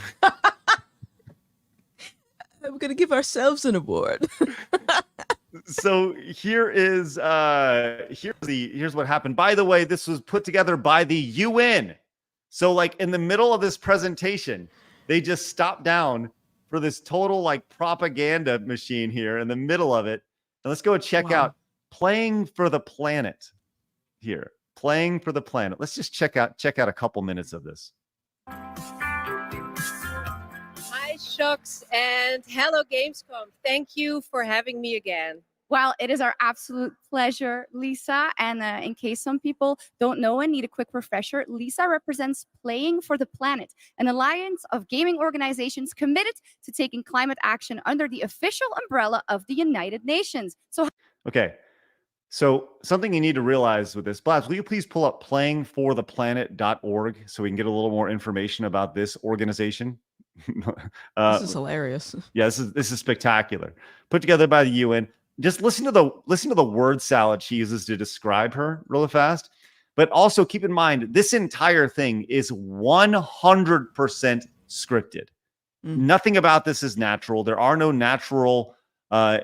We're gonna give ourselves an award. So here's what happened. By the way, this was put together by the UN. So like in the middle of this presentation, they just stopped down for this total like propaganda machine here in the middle of it. And let's go and check out Playing for the Planet here. Playing for the Planet. Let's just check out a couple minutes of this. Hi, Shucks, and hello, Gamescom. Thank you for having me again. Well, it is our absolute pleasure, Lisa. And in case some people don't know and need a quick refresher, Lisa represents Playing for the Planet, an alliance of gaming organizations committed to taking climate action under the official umbrella of the United Nations. So, okay. So something you need to realize with this, Blabs, will you please pull up playingfortheplanet.org so we can get a little more information about this organization? This is hilarious. Yeah, this is spectacular. Put together by the UN. Just listen to the word salad she uses to describe her really fast. But also keep in mind, this entire thing is 100% scripted. Nothing about this is natural. There are no natural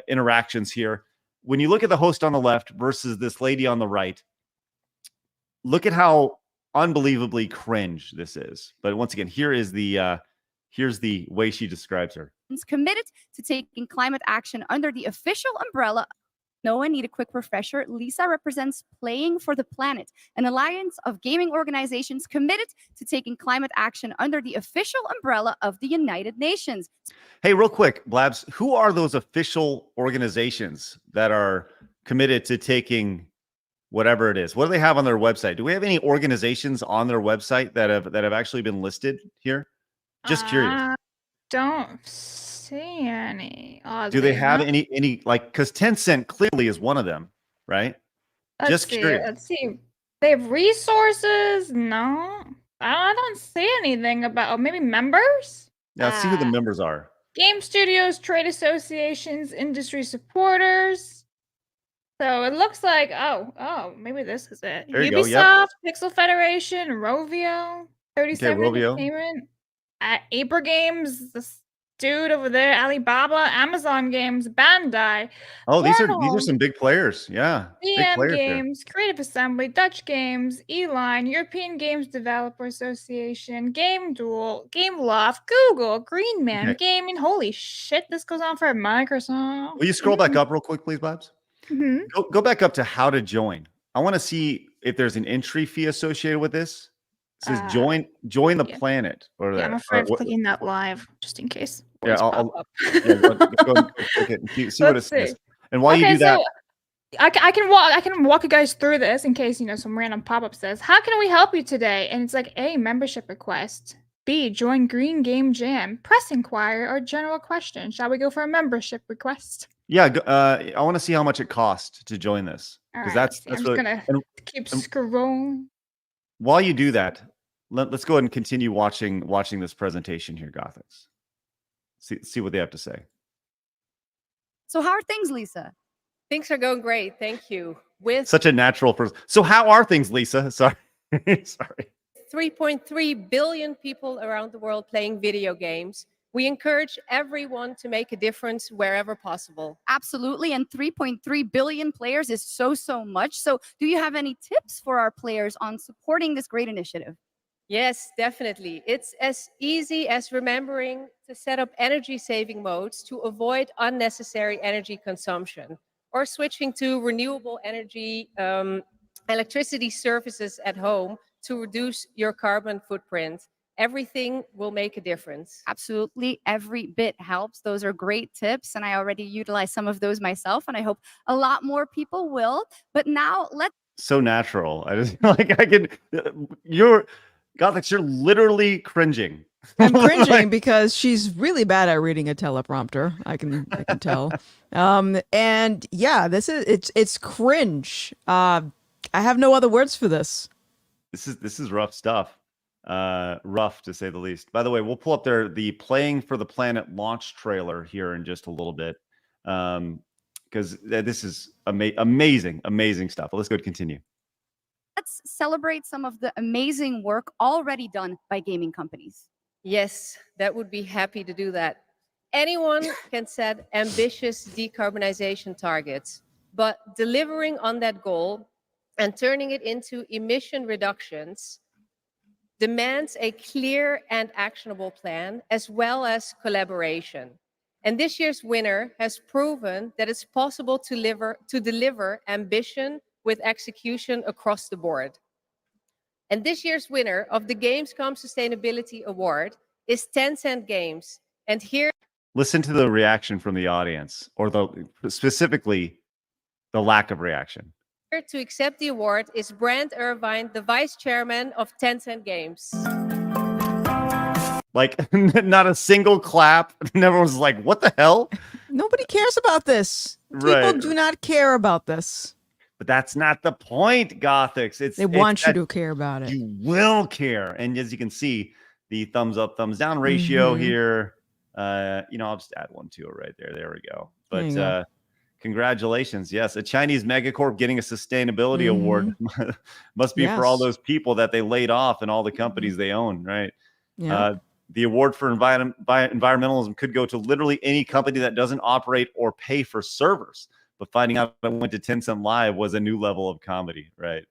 interactions here. When you look at the host on the left versus this lady on the right, look at how unbelievably cringe this is. But once again, here's the way she describes her. committed to taking climate action under the official umbrella. No one need a quick refresher. Lisa represents Playing for the Planet, an alliance of gaming organizations committed to taking climate action under the official umbrella of the United Nations. Hey, real quick, Blabs, who are those official organizations that are committed to taking whatever it is? What do they have on their website? Do we have any organizations on their website that have actually been listed here? Just curious. Don't see any. Do they have any like, because Tencent clearly is one of them, right? Let's see. Curious. Let's see. They have resources. No, I don't see anything about. Oh, maybe members. Yeah, let's see who the members are. Game studios, trade associations, industry supporters. So it looks like maybe this is it. There you go, Ubisoft, yep. Pixel Federation, Rovio, 37 Rovio. Entertainment, Abra Games, this dude over there, Alibaba, Amazon Games, Bandai. Oh, these are Wormhole, some big players. Yeah, big DM players here. Games, Creative Assembly, Dutch Games, Eline, European Games Developer Association, Game Duel, Gameloft, Google, Greenman Okay. Gaming. Holy shit, this goes on for Microsoft. Will you scroll back up real quick, please, Babs? Mhm. Go back up to how to join. I want to see if there's an entry fee associated with this. It says join the planet. Or Yeah, I'm afraid of clicking that live just in case. Yeah, Words I'll pop up. yeah, go and click it and see what it Let's says. see. And while you Okay, do that, so I can walk you guys through this in case some random pop-up says, "How can we help you today?" And it's like A, membership request. B, join Green Game Jam. Press inquiry or general question. Shall we go for a membership request? yeah, I want to see how much it costs to join this All because right, that's I'm just really, gonna and keep scrolling. while you do that, let's go ahead and continue watching this presentation here, Gothics. See what they have to say. So how are things, Lisa? Things are going great. Thank you. With Such a natural person. So how are things, Lisa? Sorry. Sorry. 3.3 billion people around the world playing video games, we encourage everyone to make a difference wherever possible. Absolutely. And 3.3 billion players is so much. So do you have any tips for our players on supporting this great initiative? Yes, definitely. It's as easy as remembering to set up energy saving modes to avoid unnecessary energy consumption, or switching to renewable energy electricity services at home to reduce your carbon footprint. Everything will make a difference. Absolutely. Every bit helps. Those are great tips. And I already utilize some of those myself. And I hope a lot more people will. But now let's. So natural. I just you're Gothics, you're literally cringing. I'm cringing because she's really bad at reading a teleprompter. I can tell. And yeah, it's cringe. I have no other words for this. This is rough stuff. Rough to say the least. By the way, we'll pull up the Playing for the Planet launch trailer here in just a little bit. Because this is amazing stuff. But let's go to continue. let's celebrate some of the amazing work already done by gaming companies. Yes, that would be happy to do that. Anyone can set ambitious decarbonization targets, but delivering on that goal and turning it into emission reductions demands a clear and actionable plan as well as collaboration. And this year's winner has proven that it's possible to deliver ambition with execution across the board. And this year's winner of the Gamescom Sustainability Award is Tencent Games. And here, Listen to the reaction from the audience, or specifically the lack of reaction. here to accept the award is Brand Irvine, the vice chairman of Tencent Games. Like, not a single clap. And everyone's like, what the hell? Nobody cares about this. People Right. do not care about this. But that's not the point, Gothics. They want you to care about it. You will care. And as you can see, the thumbs up, thumbs down ratio Mhm. here. I'll just add one to it right there. There we go. There you But go. congratulations. Yes, a Chinese megacorp getting a sustainability award must be for all Yes. those people that they laid off and all the companies they own, right? Yeah. The award for environmentalism could go to literally any company that doesn't operate or pay for servers. But finding out I went to Tencent Live was a new level of comedy. Right.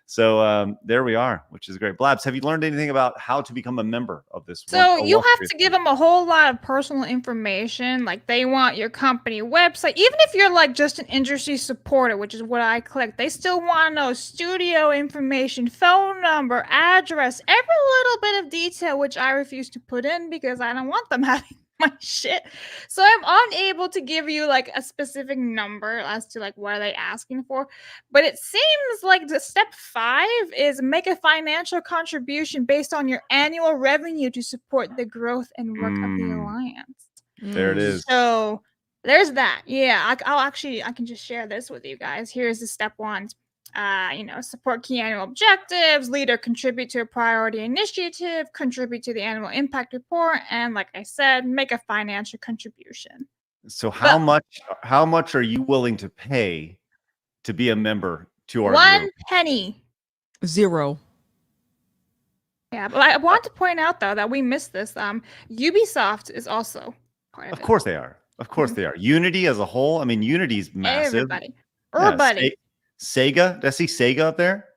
So there we are, which is great. Blabs, have you learned anything about how to become a member of this? So you have to give them a whole lot of personal information. Like they want your company website. Even if you're like just an industry supporter, which is what I clicked, they still want to know studio information, phone number, address, every little bit of detail, which I refuse to put in because I don't want them having my shit. So I'm unable to give you like a specific number as to like what are they asking for. But it seems like the step 5 is make a financial contribution based on your annual revenue to support the growth and work of the alliance. There it is. So there's that. Yeah, I can just share this with you guys. Here's the step 1. Support key annual objectives, lead or contribute to a priority initiative, contribute to the annual impact report, and like I said, make a financial contribution. So how much are you willing to pay to be a member to our 1 group? penny. 0. Yeah, but I want to point out though that we missed this. Ubisoft is also part of Of it. course they are. Of course they are. Unity as a whole. I mean, Unity's massive. Everybody. Yeah, Everybody. Sega. Did I see Sega up there?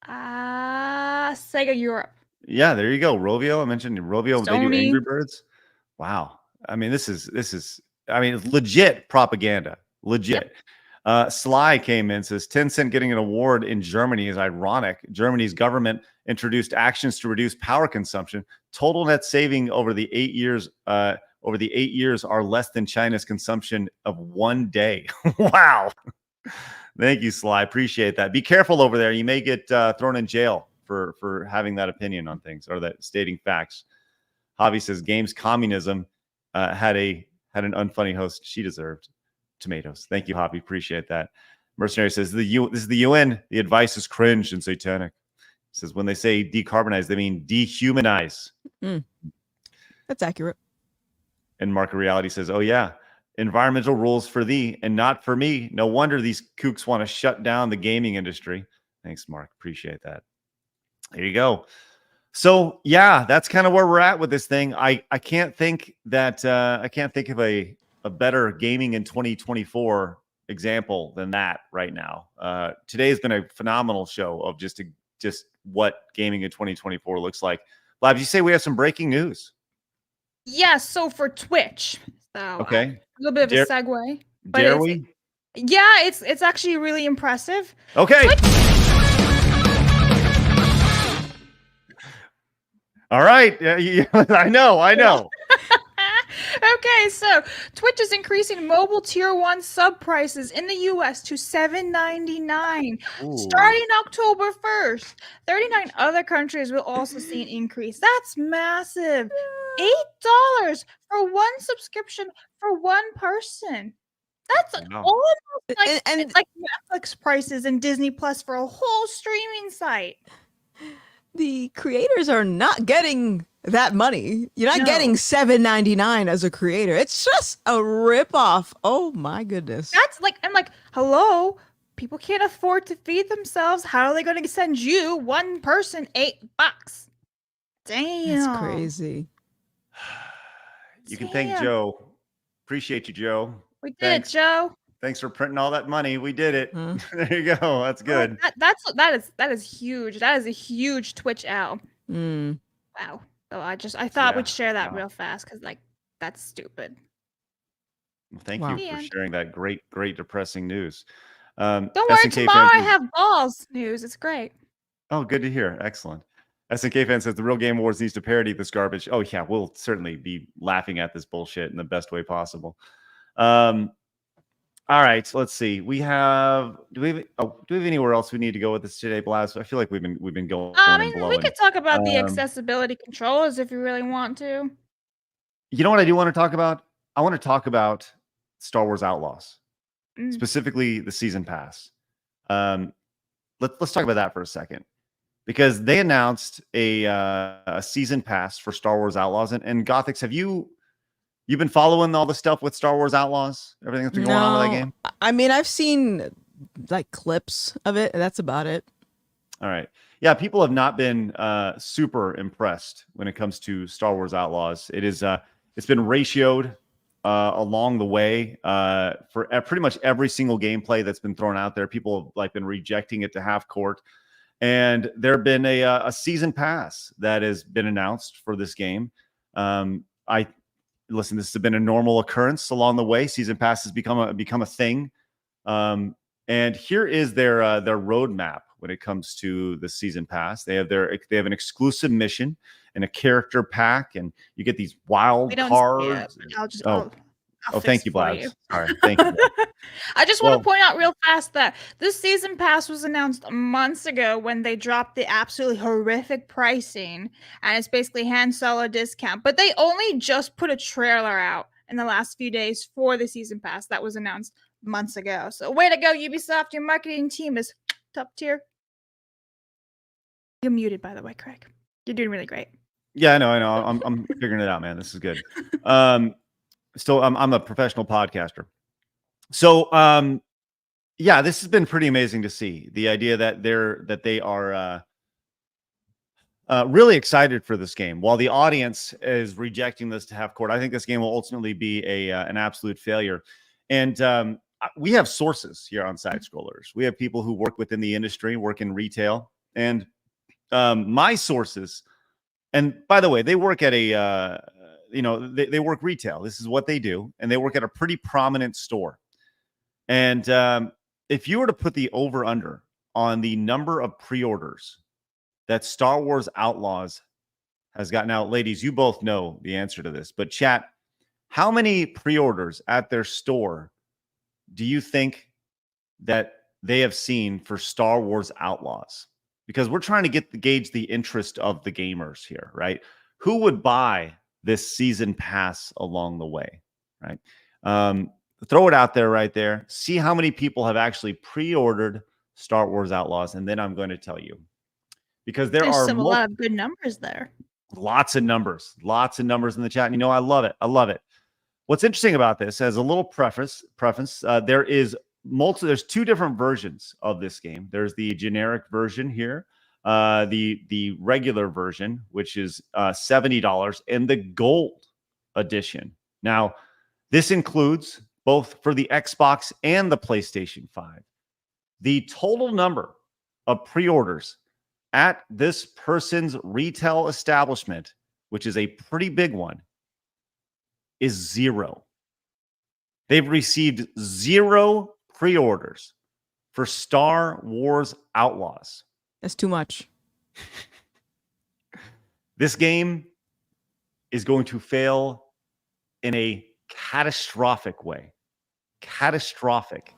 Sega Europe. Yeah, there you go. Rovio. I mentioned Rovio. They do Sony. Angry Birds. Wow. I mean, this is it's legit propaganda. Legit. Sly came in, says Tencent getting an award in Germany is ironic. Germany's government introduced actions to reduce power consumption. Total net saving over the 8 years are less than China's consumption of 1 day. Wow. Thank you, Sly. Appreciate that. Be careful over there. You may get thrown in jail for having that opinion on things or that stating facts. Javi says games communism had an unfunny host. She deserved tomatoes. Thank you, Javi. Appreciate that. Mercenary says this is the UN. The advice is cringe and satanic. He says when they say decarbonize, they mean dehumanize. That's accurate. And Market Reality says, oh yeah, environmental rules for thee and not for me. No wonder these kooks want to shut down the gaming industry. Thanks, Mark. Appreciate that. There you go. So yeah, that's kind of where we're at with this thing. I can't think of a better gaming in 2024 example than that right now. Today has been a phenomenal show of just what gaming in 2024 looks like. Blabs, you say we have some breaking news. Yeah, so for Twitch. So Okay. a little bit of a segue. But Dare it's- we? Yeah, it's actually really impressive. Okay. All right. I know. Okay, so Twitch is increasing mobile tier 1 sub prices in the US to $7.99 starting October 1st. 39 other countries will also see an increase. That's massive. $8 for one subscription for one person. That's almost like it's like Netflix prices and Disney Plus for a whole streaming site. The creators are not getting that money. You're not getting $7.99 as a creator. It's just a ripoff. Oh my goodness. That's like, I'm like, hello, people can't afford to feed themselves. How are they going to send you one person $8? Damn. That's crazy. You can thank Damn. Joe. Appreciate you, Joe. We did Thanks. it, Joe. Thanks for printing all that money. We did it. There you go. That's good. That is huge. That is a huge Twitch L. Wow. So I thought Yeah, we'd share that wow. real fast because like that's stupid. Well, thank Wow. you The for end. sharing that great depressing news. Don't worry, SNK tomorrow I fans- have balls news. It's great. Oh, good to hear. Excellent. SNK fan says the Real Game Awards needs to parody this garbage. Oh yeah, we'll certainly be laughing at this bullshit in the best way possible. All right, let's see. We have do we have anywhere else we need to go with this today, Blaz? I feel like we've been going I and mean, we blowing. could talk about the accessibility controllers if you really want to. You know what I do want to talk about? I want to talk about Star Wars Outlaws, specifically the season pass. Let's talk about that for a second, because they announced a season pass for Star Wars Outlaws. And Gothics, have you been following all the stuff with Star Wars Outlaws? Everything that's been going on with that game? I mean, I've seen like clips of it. That's about it. All right. Yeah, people have not been super impressed when it comes to Star Wars Outlaws. It's been ratioed along the way for pretty much every single gameplay that's been thrown out there. People have like been rejecting it to half court, and there have been a season pass that has been announced for this game. Listen, this has been a normal occurrence along the way. Season pass has become a thing, and here is their roadmap when it comes to the season pass. They have an exclusive mission and a character pack, and you get these wild cards. Thank you, Blaz. Sorry, thank you. I just want to point out real fast that this season pass was announced months ago when they dropped the absolutely horrific pricing, and it's basically Han Solo discount. But they only just put a trailer out in the last few days for the season pass that was announced months ago. So way to go, Ubisoft! Your marketing team is top tier. You're muted, by the way, Craig. You're doing really great. Yeah, I know. I'm figuring it out, man. This is good. Still, I'm a professional podcaster. So, yeah, this has been pretty amazing to see. The idea that they are really excited for this game, while the audience is rejecting this to half court. I think this game will ultimately be an absolute failure. And we have sources here on Side Scrollers. We have people who work within the industry, work in retail, and my sources. And by the way, they work at they work retail. This is what they do. And they work at a pretty prominent store. And if you were to put the over under on the number of pre-orders that Star Wars Outlaws has gotten out, ladies, you both know the answer to this, but chat, how many pre-orders at their store do you think that they have seen for Star Wars Outlaws? Because we're trying to gauge the interest of the gamers here, right? Who would buy this season pass along the way, right? Throw it out there right there. See how many people have actually pre-ordered Star Wars Outlaws, and then I'm going to tell you. Because there's a lot of good numbers there. Lots of numbers in the chat. And you know, I love it. I love it. What's interesting about this, as a little preface, there's two different versions of this game. There's the generic version here, the regular version, which is $70, and the gold edition. Now, this includes both for the Xbox and the PlayStation 5. The total number of pre-orders at this person's retail establishment, which is a pretty big one, is 0. They've received 0 pre-orders for Star Wars Outlaws. That's too much. This game is going to fail in a catastrophic way. Catastrophic.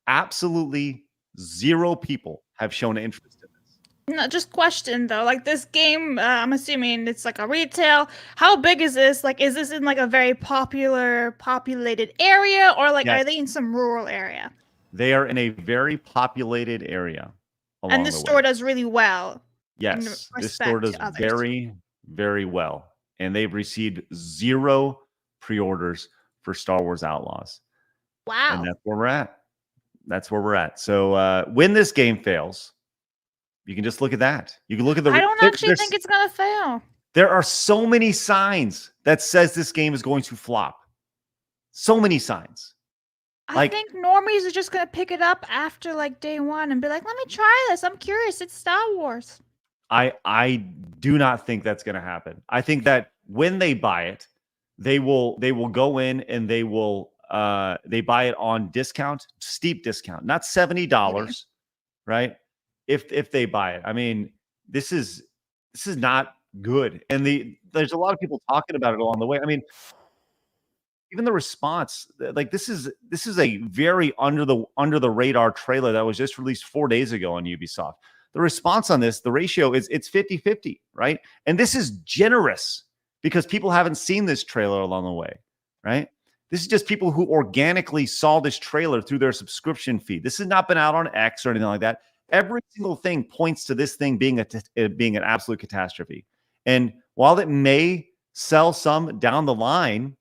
Absolutely 0 people have shown interest in this. No, just question though. Like this game, I'm assuming it's like a retail. How big is this? Like, is this in like a very populated area, or like Yes. are they in some rural area? They are in a very populated area. And the store does really well. Yes, this store respect does to others. very, very well. And they've received 0 pre-orders for Star Wars Outlaws. Wow. And that's where we're at. That's where we're at. So when this game fails, you can just look at that. You can look at the. I don't actually think it's gonna fail. There are so many signs that says this game is going to flop. So many signs. I think normies are just gonna pick it up after like day one and be like, "Let me try this. I'm curious. It's Star Wars." I do not think that's going to happen. I think that when they buy it, they will go in and they buy it on discount, steep discount, not $70, right? If they buy it. I mean, this is not good. And there's a lot of people talking about it along the way. I mean, even the response, like this is a very under the radar trailer that was just released 4 days ago on Ubisoft. The response on this, the ratio it's 50-50, right? And this is generous because people haven't seen this trailer along the way, right? This is just people who organically saw this trailer through their subscription feed. This has not been out on X or anything like that. Every single thing points to this thing being an absolute catastrophe. And while it may sell some down the line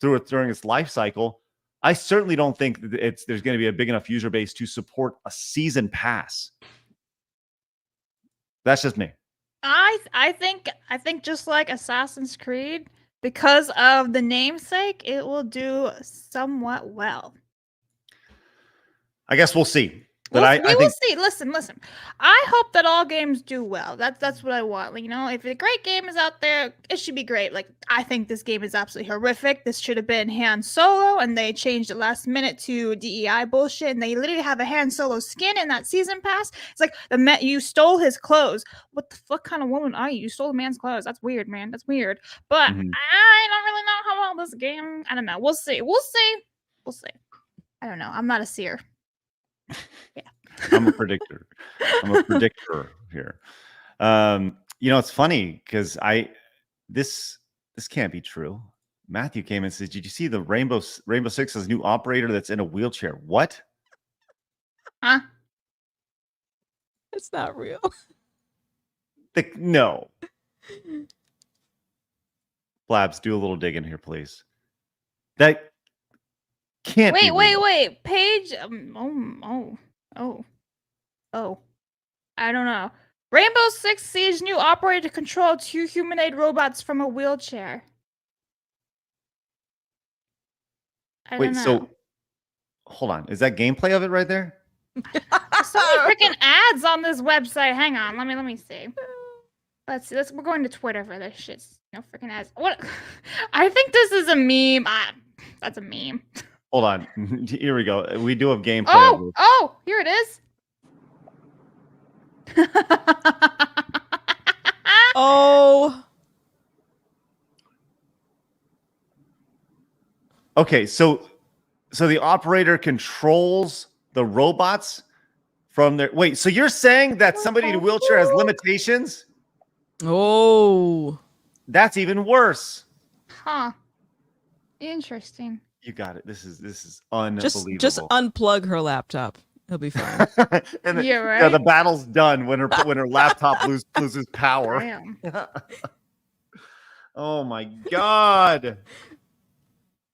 during its life cycle, I certainly don't think that there's going to be a big enough user base to support a season pass. That's just me. I think just like Assassin's Creed, because of the namesake, it will do somewhat well. I guess we'll see. But we will see. Listen. I hope that all games do well. That's what I want. You know, if a great game is out there, it should be great. Like, I think this game is absolutely horrific. This should have been Han Solo, and they changed it last minute to DEI bullshit. And they literally have a Han Solo skin in that season pass. It's like you stole his clothes. What the fuck kind of woman are you? You stole a man's clothes. That's weird, man. That's weird. But I don't really know how well this game. I don't know. We'll see. I don't know. I'm not a seer. Yeah. I'm a predictor. I'm a predictor here. It's funny because this can't be true. Matthew came and says, "Did you see the Rainbow Six's new operator that's in a wheelchair?" What? Huh? It's not real. No. Blabs, do a little digging here, please. That can't be real. Wait. Page. I don't know. Rainbow Six Siege new operator to control 2 humanoid robots from a wheelchair. I don't know. So hold on. Is that gameplay of it right there? There's so many freaking ads on this website. Hang on. Let me see. Let's see. We're going to Twitter for this shit. No freaking ads. What? I think this is a meme. That's a meme. Hold on. Here we go. We do have gameplay. Oh, here it is. Oh. Okay, so the operator controls the robots from their. Wait, so you're saying that somebody in a wheelchair has limitations? Oh. That's even worse. Huh. Interesting. You got it. This is unbelievable. Just unplug her laptop. He'll be fine. And You're right. Yeah, the battle's done when her laptop loses power. Damn. Oh my God.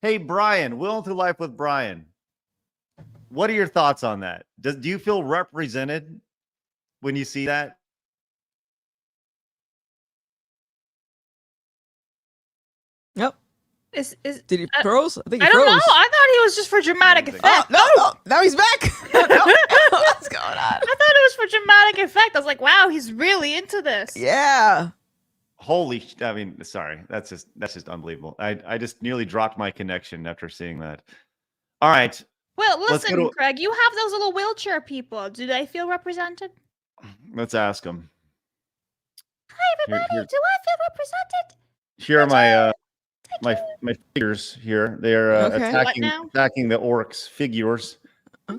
Hey Brian, Will Through Life with Brian. What are your thoughts on that? Do you feel represented when you see that? Yep. Did he froze? I think he I don't froze. know. I thought he was just for dramatic effect. No, now he's back. What's going on? I thought it was for dramatic effect. I was like, wow, he's really into this. Yeah. Sorry. That's just unbelievable. I just nearly dropped my connection after seeing that. All right. Well, listen, Craig, you have those little wheelchair people. Do they feel represented? Let's ask them. Hi, everybody. Do I feel represented? Here are my figures here. They're attacking the orcs figures.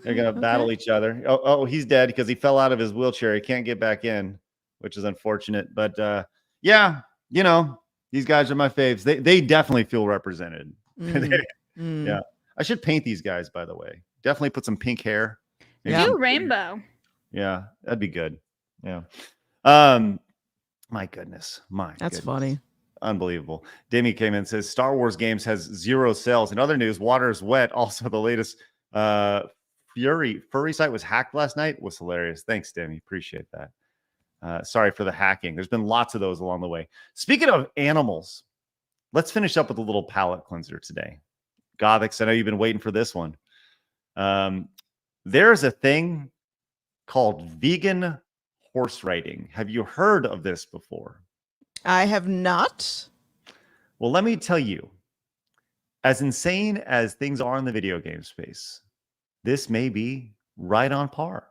They're gonna battle each other. Oh, he's dead because he fell out of his wheelchair. He can't get back in, which is unfortunate. But yeah, these guys are my faves. They definitely feel represented. Yeah, I should paint these guys. By the way, definitely put some pink hair. Do rainbow. Yeah, that'd be good. Yeah. My goodness. That's funny. Unbelievable. Demi came in and says Star Wars games has 0 sales. In other news, Water is Wet, also the latest furry site was hacked last night was hilarious. Thanks, Demi. Appreciate that. Sorry for the hacking. There's been lots of those along the way. Speaking of animals, let's finish up with a little palate cleanser today. Gothix, I know you've been waiting for this one. There's a thing called vegan horse riding. Have you heard of this before? I have not. Well, let me tell you, as insane as things are in the video game space, this may be right on par.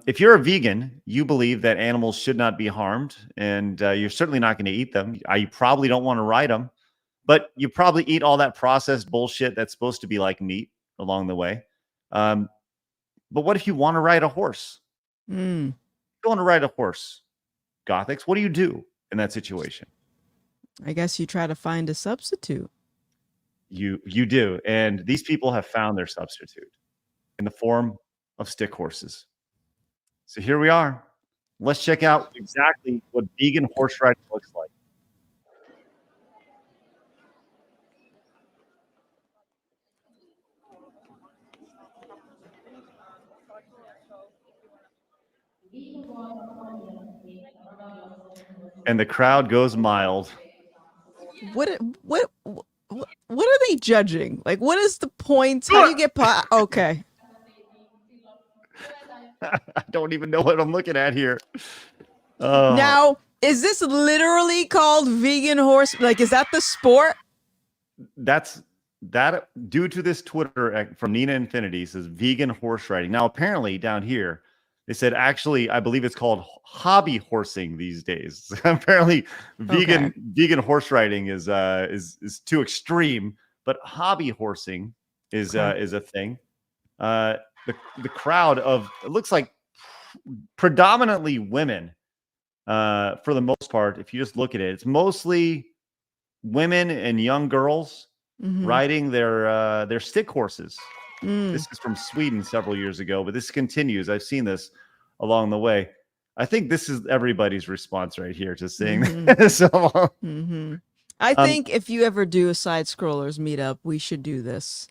If you're a vegan, you believe that animals should not be harmed, and you're certainly not going to eat them. You probably don't want to ride them, but you probably eat all that processed bullshit that's supposed to be like meat along the way. But what if you want to ride a horse? You want to ride a horse, Gothix, what do you do in that situation? I guess you try to find a substitute. You do, and these people have found their substitute in the form of stick horses. So here we are. Let's check out exactly what vegan horse riding looks like. And the crowd goes mild. What are they judging? Like, what is the point? How do you get okay. I don't even know what I'm looking at here. Now, is this literally called vegan horse? Like, is that the sport? That's that due to this Twitter from Nina Infinity says vegan horse riding. Now, apparently down here, they said actually, I believe it's called hobby horsing these days. Apparently, vegan horse riding is too extreme, but hobby horsing is a thing. The crowd of it looks like predominantly women for the most part. If you just look at it, it's mostly women and young girls riding their stick horses. This is from Sweden several years ago, but this continues. I've seen this along the way. I think this is everybody's response right here to seeing this. I think if you ever do a side scrollers meetup, we should do this.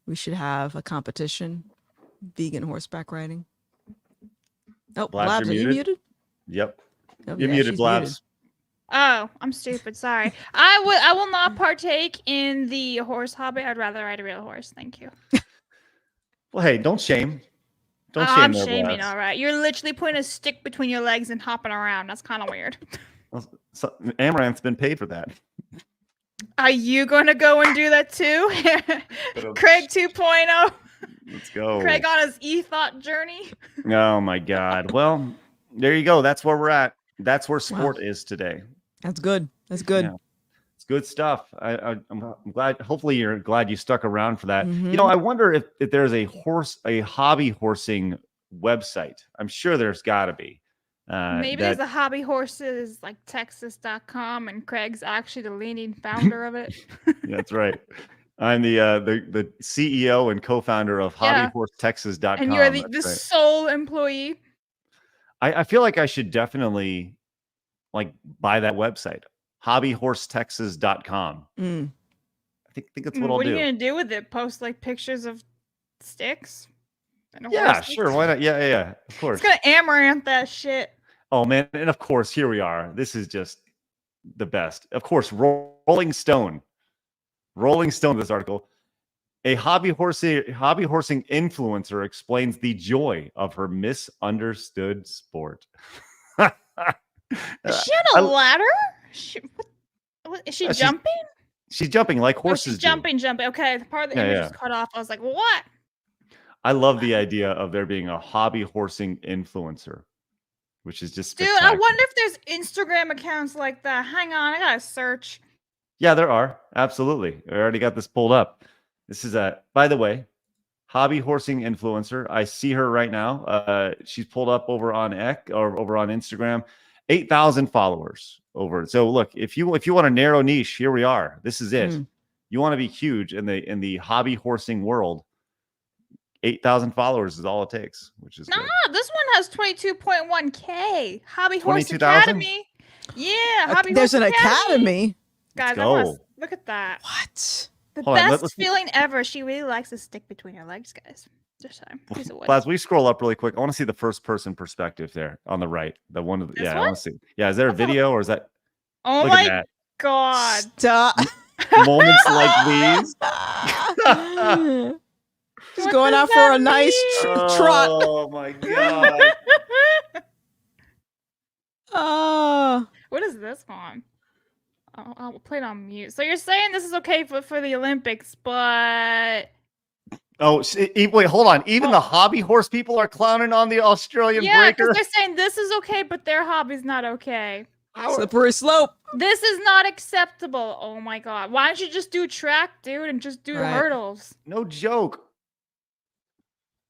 We should have a competition. Vegan horseback riding. Oh, Blabs, are you muted? Yep. Oh, You're yeah, muted, she's Blabs. muted. Oh, I'm stupid. Sorry. I will not partake in the horse hobby. I'd rather ride a real horse. Thank you. Well, hey, don't shame. Don't shame I'm their shaming. Blabs. All right. You're literally putting a stick between your legs and hopping around. That's kind of weird. So, Amaranth's been paid for that. Are you going to go and do that too? Craig 2.0. Let's go. Craig on his e-thought journey. Oh my God. Well, there you go. That's where we're at. That's where sport is today. That's good. That's good. Yeah. It's good stuff. I'm glad. Hopefully, you're glad you stuck around for that. You know, I wonder if there's a hobby horsing website. I'm sure there's got to be. Maybe there's a hobby horses like Texas.com, and Craig's actually the leading founder of it. That's right. I'm the CEO and co-founder of hobbyhorsetexas.com. And you're the sole employee. I feel like I should definitely like buy that website, hobbyhorsetexas.com. I think that's what I'll do. What are you gonna do with it? Post like pictures of sticks? Yeah, sure. Why not? Yeah. Of course. It's gonna amaranth that shit. Oh man, and of course, here we are. This is just the best. Of course, Rolling Stone, this article. A hobby horsing influencer explains the joy of her misunderstood sport. Is she on a ladder? Is she jumping? She's jumping like horses. She's jumping. Okay, the part of the image was cut off. I was like, what? I love the idea of there being a hobby horsing influencer, which is just dude. I wonder if there's Instagram accounts like that. Hang on, I gotta search. Yeah, there are. Absolutely. I already got this pulled up. This is by the way, hobby horsing influencer. I see her right now. She's pulled up over on over on Instagram. 8,000 followers over. So look, if you want a narrow niche, here we are. This is it. You want to be huge in the hobby horsing world. 8,000 followers is all it takes, which is good. This one has 22.1K. Hobby Horse 22,000? Academy. Yeah, Hobby There's Horse an academy. Guys, go. Look at that. What? The best feeling ever. She really likes to stick between her legs, guys. Just time. Piece of wood. Blaz, we scroll up really quick. I want to see the first person perspective there on the right. The one. This Yeah, I one? want to see. Yeah, is there a video or is that Oh look at my that. god. Stop. Moments like these? Just going out for a nice trot. Oh my god. Oh. What is this one? I'll play it on mute. So you're saying this is okay for the Olympics, but Oh, wait, hold on. Even the hobby horse people are clowning on the Australian yeah, breaker. because they're saying this is okay, but their hobby's not okay. Slippery slope. This is not acceptable. Oh my god. Why don't you just do track, dude, and just do Right. hurdles? No joke.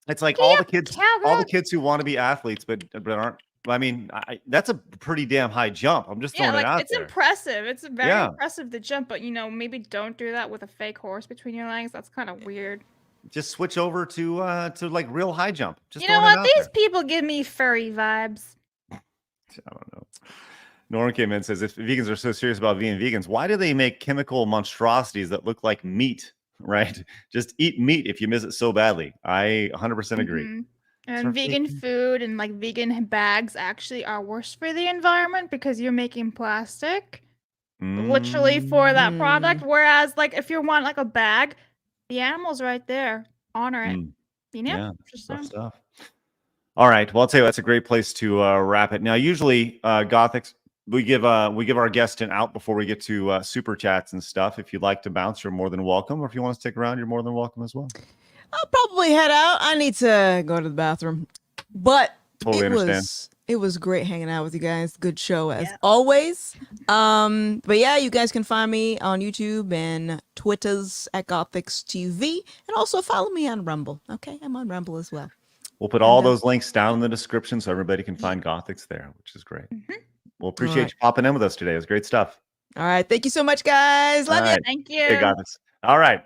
It's like Giddy all up, the kids, cowgirl. all the kids who want to be athletes, but aren't. I mean, that's a pretty damn high jump. I'm just Yeah, throwing it out it's there. impressive. It's very Yeah. impressive to jump, but maybe don't do that with a fake horse between your legs. That's kind of weird. Just switch over to like real high jump. Just You know throwing it what? out These there. people give me furry vibes. I don't know. Norm came in and says, if vegans are so serious about being vegans, why do they make chemical monstrosities that look like meat? Right? Just eat meat if you miss it so badly. I 100% agree. Mhm. It's And vegan ridiculous. food and like vegan bags actually are worse for the environment because you're making plastic literally for that product. Whereas like if you want like a bag, the animal's right there. Honor it. Yeah, Just tough saying. stuff. All right. Well, I'll tell you that's a great place to wrap it. Now, usually Gothics, we give our guest an out before we get to super chats and stuff. If you'd like to bounce, you're more than welcome. Or if you want to stick around, you're more than welcome as well. I'll probably head out. I need to go to the bathroom. But Totally understand. it was great hanging out with you guys. Good show as always. But yeah, you guys can find me on YouTube and Twitters at Gothics TV, and also follow me on Rumble. Okay, I'm on Rumble as well. We'll put all those links down in the description so everybody can find Gothics there, which is great. We'll appreciate right. you popping in with us today. It was great stuff. All right, thank you so much, guys. Love All you. right. Thank you. Hey, Gothics. All right.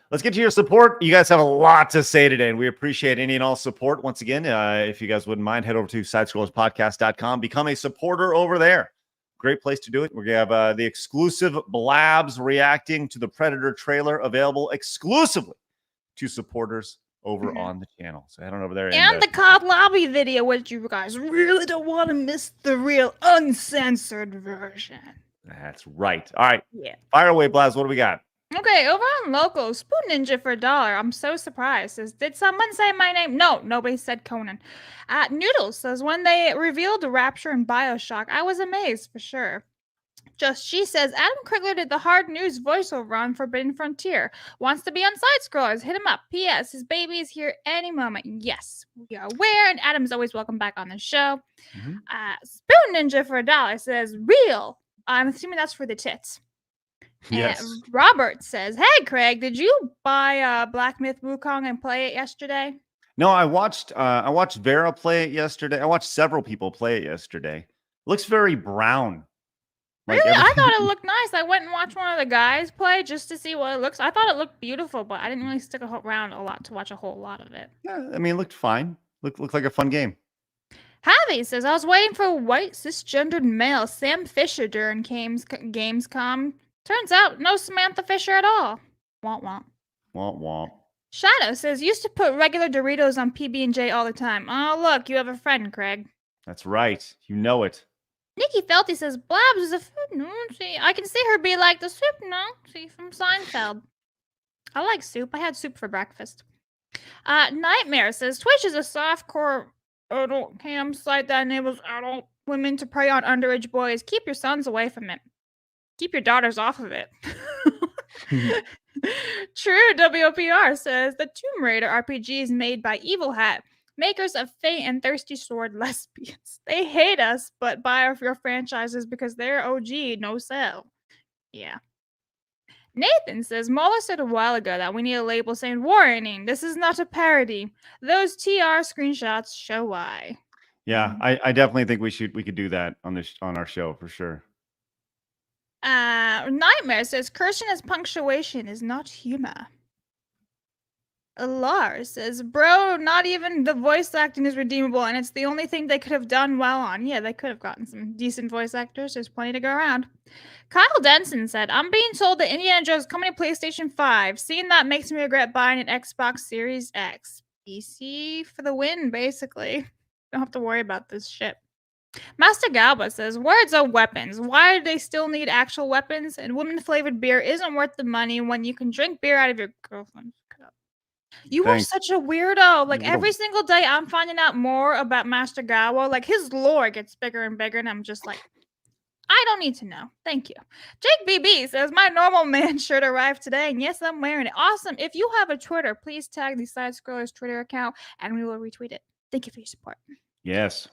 Let's get to your support. You guys have a lot to say today, and we appreciate any and all support. Once again, if you guys wouldn't mind, head over to sidescrollerspodcast.com. Become a supporter over there. Great place to do it. We're going to have the exclusive Blabs reacting to the Predator trailer available exclusively to supporters over on the channel. So head on over there. And the COD lobby video, which you guys really don't want to miss the real uncensored version. That's right. All right. Yeah. Fire away, Blaz. What do we got? Okay, over on local, Spoon Ninja for $1. I'm so surprised. Says, did someone say my name? No, nobody said Conan. Noodles says, when they revealed Rapture and Bioshock, I was amazed for sure. Just she says, Adam Krigler did the hard news voiceover on Forbidden Frontier. Wants to be on Side Scrollers. Hit him up. P.S. His baby is here any moment. Yes, we are aware, and Adam's always welcome back on the show. Spoon Ninja for $1 says, real. I'm assuming that's for the tits. Yes. And Robert says, hey, Craig, did you buy Black Myth Wukong and play it yesterday? No, I watched Vera play it yesterday. I watched several people play it yesterday. Looks very brown. Like Really? I everything- thought it looked nice. I went and watched one of the guys play just to see what it looks. I thought it looked beautiful, but I didn't really stick around a lot to watch a whole lot of it. Yeah, I mean, it looked fine. Looked like a fun game. Javi says, I was waiting for a white cisgendered male Sam Fisher during Gamescom. Turns out, no Samantha Fisher at all. Womp womp. Womp womp. Shadow says, used to put regular Doritos on PB&J all the time. Oh, look, you have a friend, Craig. That's right. You know it. Nikki Felty says, Blabs is a food. No, see, I can see her be like the soup, no? See, from Seinfeld. I like soup. I had soup for breakfast. Nightmare says, Twitch is a softcore adult cam site that enables adult women to prey on underage boys. Keep your sons away from it. Keep your daughters off of it. True WOPR says, the Tomb Raider RPG is made by Evil Hat, makers of Fate and Thirsty Sword lesbians. They hate us, but buy your franchises because they're OG, no sell. Yeah. Nathan says, Mueller said a while ago that we need a label saying warning, this is not a parody. Those TR screenshots show why. Yeah, I definitely think we could do that on our show for sure. Nightmare says, cursing as punctuation is not humor. Lars says, bro, not even the voice acting is redeemable, and it's the only thing they could have done well on. Yeah, they could have gotten some decent voice actors. There's plenty to go around. Kyle Denson said, I'm being told that Indiana Jones is coming to PlayStation 5. Seeing that makes me regret buying an Xbox Series X. easy for the win, basically. Don't have to worry about this shit. Master Galba says, words are weapons. Why do they still need actual weapons? And women-flavored beer isn't worth the money when you can drink beer out of your girlfriend's cup. You Thanks. are such a weirdo. Like, You little- every single day I'm finding out more about Master Gawa. Like, his lore gets bigger and bigger, and I'm just like, I don't need to know. Thank you. Jake BB says, my normal man shirt arrived today, and yes, I'm wearing it. Awesome. If you have a Twitter, please tag the Side Scrollers Twitter account, and we will retweet it. Thank you for your support. Yes.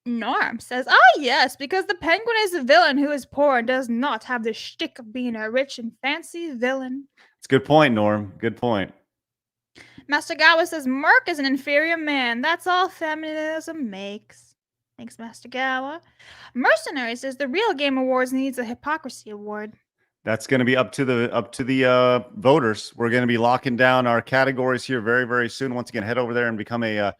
Norm says, oh, yes, because the Penguin is a villain who is poor and does not have the shtick of being a rich and fancy villain. It's a good point, Norm. Good point. Master Gawa says, Merc is an inferior man. That's all feminism makes. Thanks, Master Gawa. Mercenary says, the Real Game Awards needs a hypocrisy award. That's going to be up to the voters. We're going to be locking down our categories here very, very soon. Once again, head over there and become a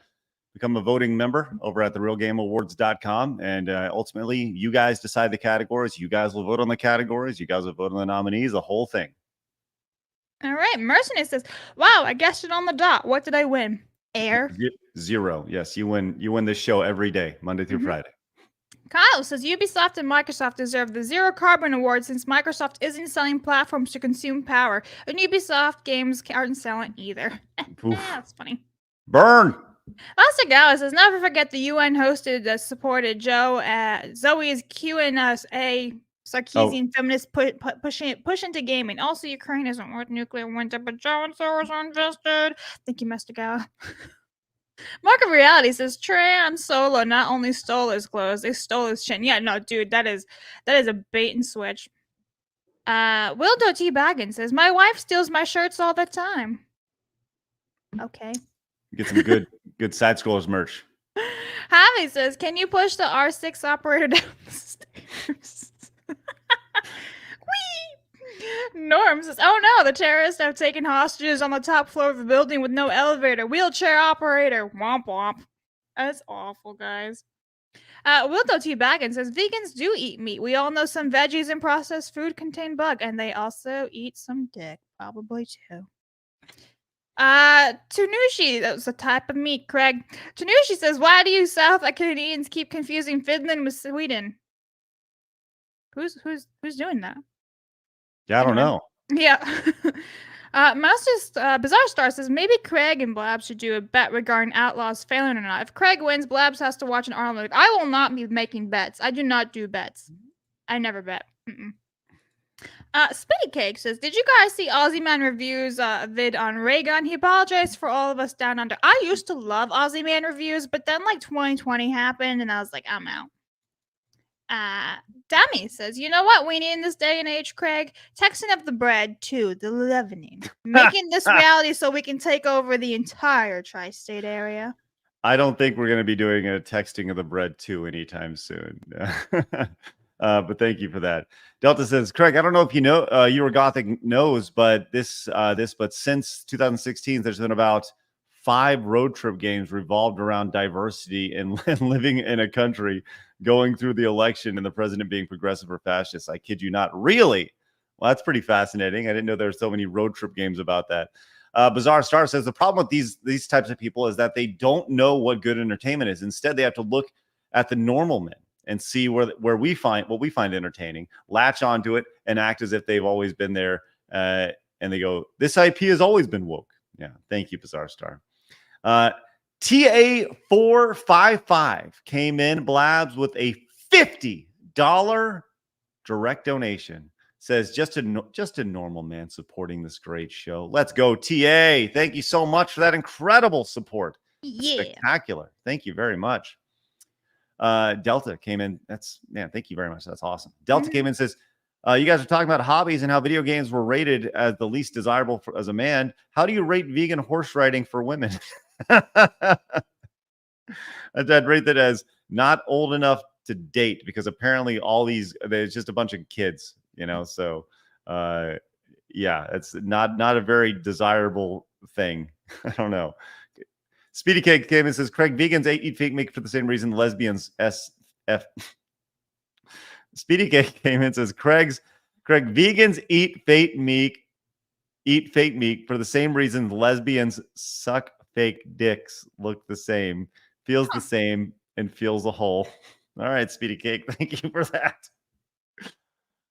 voting member over at therealgameawards.com. And ultimately, you guys decide the categories. You guys will vote on the categories. You guys will vote on the nominees, the whole thing. All right. Mercenary says, wow, I guessed it on the dot. What did I win? Air. 0. Yes, you win this show every day, Monday through Friday. Kyle says Ubisoft and Microsoft deserve the Zero Carbon Award since Microsoft isn't selling platforms to consume power, and Ubisoft games aren't selling either. That's funny. Burn. Master Gala says, never forget the UN hosted supported Joe. Zoe is queuing us a Sarkeesian feminist push into gaming. Also, Ukraine isn't worth nuclear winter, but Joe and Soros are invested. Thank you, Master Gala. Mark of Reality says Tran Solo not only stole his clothes, they stole his chin. Yeah, no, dude, that is a bait and switch. Wildo T. Baggins says, my wife steals my shirts all the time. Okay. Get some good side scrollers merch. Javi says, can you push the R6 operator down the stairs? Norm says, oh no, the terrorists have taken hostages on the top floor of the building with no elevator. Wheelchair operator. Womp womp. That's awful, guys. Wildo T. Baggins says, vegans do eat meat. We all know some veggies and processed food contain bug, and they also eat some dick. Probably too. Tanushi, that was a type of meat, Craig. Tanushi says, why do you South Canadians keep confusing Finland with Sweden? Who's doing that? Yeah, I don't know. Yeah. Bizarre Star says, maybe Craig and Blabs should do a bet regarding Outlaws failing or not. If Craig wins, Blabs has to watch an Arnold. I will not be making bets. I do not do bets. I never bet. Spitty Cake says, did you guys see Aussie Man Reviews vid on Raygun? He apologized for all of us down under. I used to love Aussie Man Reviews, but then like 2020 happened and I was like, I'm out. Demi says, you know what we need in this day and age, Craig? Texting of the bread to the leavening. Making this reality so we can take over the entire tri-state area. I don't think we're going to be doing a texting of the bread too anytime soon. But thank you for that. Delta says, Craig, I don't know if you know, Eurogothic knows, but but since 2016, there's been about 5 road trip games revolved around diversity and living in a country, going through the election, and the president being progressive or fascist. I kid you not. Really? Well, that's pretty fascinating. I didn't know there were so many road trip games about that. Bizarre Star says the problem with these types of people is that they don't know what good entertainment is. Instead, they have to look at the normal men and see where we find what we find entertaining, latch onto it, and act as if they've always been there. And they go, this IP has always been woke. Yeah. Thank you, Bizarre Star. TA455 came in, Blabs, with a $50 direct donation. Says just a normal man supporting this great show. Let's go, TA. Thank you so much for that incredible support. Yeah. Spectacular. Thank you very much. Delta came in. Thank you very much. That's awesome. Delta came in and says, you guys are talking about hobbies and how video games were rated as the least desirable as a man. How do you rate vegan horse riding for women? I'd rate that as not old enough to date, because apparently there's just a bunch of kids, so yeah, it's not a very desirable thing. I don't know. Speedy Cake came and says, Craig, vegans eat fake meat for the same reason lesbians SF. Speedy Cake came in and says, Craig, vegans eat fake meat for the same reason lesbians suck fake dicks look the same, feels the same, and feels a hole. All right, Speedy Cake. Thank you for that.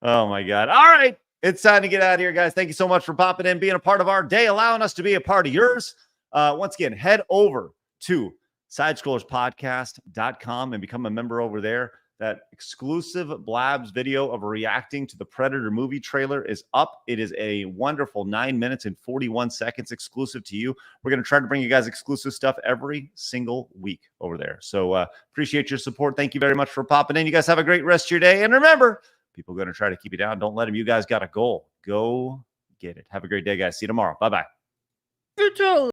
Oh my God. All right. It's time to get out of here, guys. Thank you so much for popping in, being a part of our day, allowing us to be a part of yours. Once again, head over to sidescrollerspodcast.com and become a member over there. That exclusive Blabs video of reacting to the Predator movie trailer is up. It is a wonderful 9 minutes and 41 seconds exclusive to you. We're going to try to bring you guys exclusive stuff every single week over there. So appreciate your support. Thank you very much for popping in. You guys have a great rest of your day. And remember, people are going to try to keep you down. Don't let them. You guys got a goal. Go get it. Have a great day, guys. See you tomorrow. Bye-bye.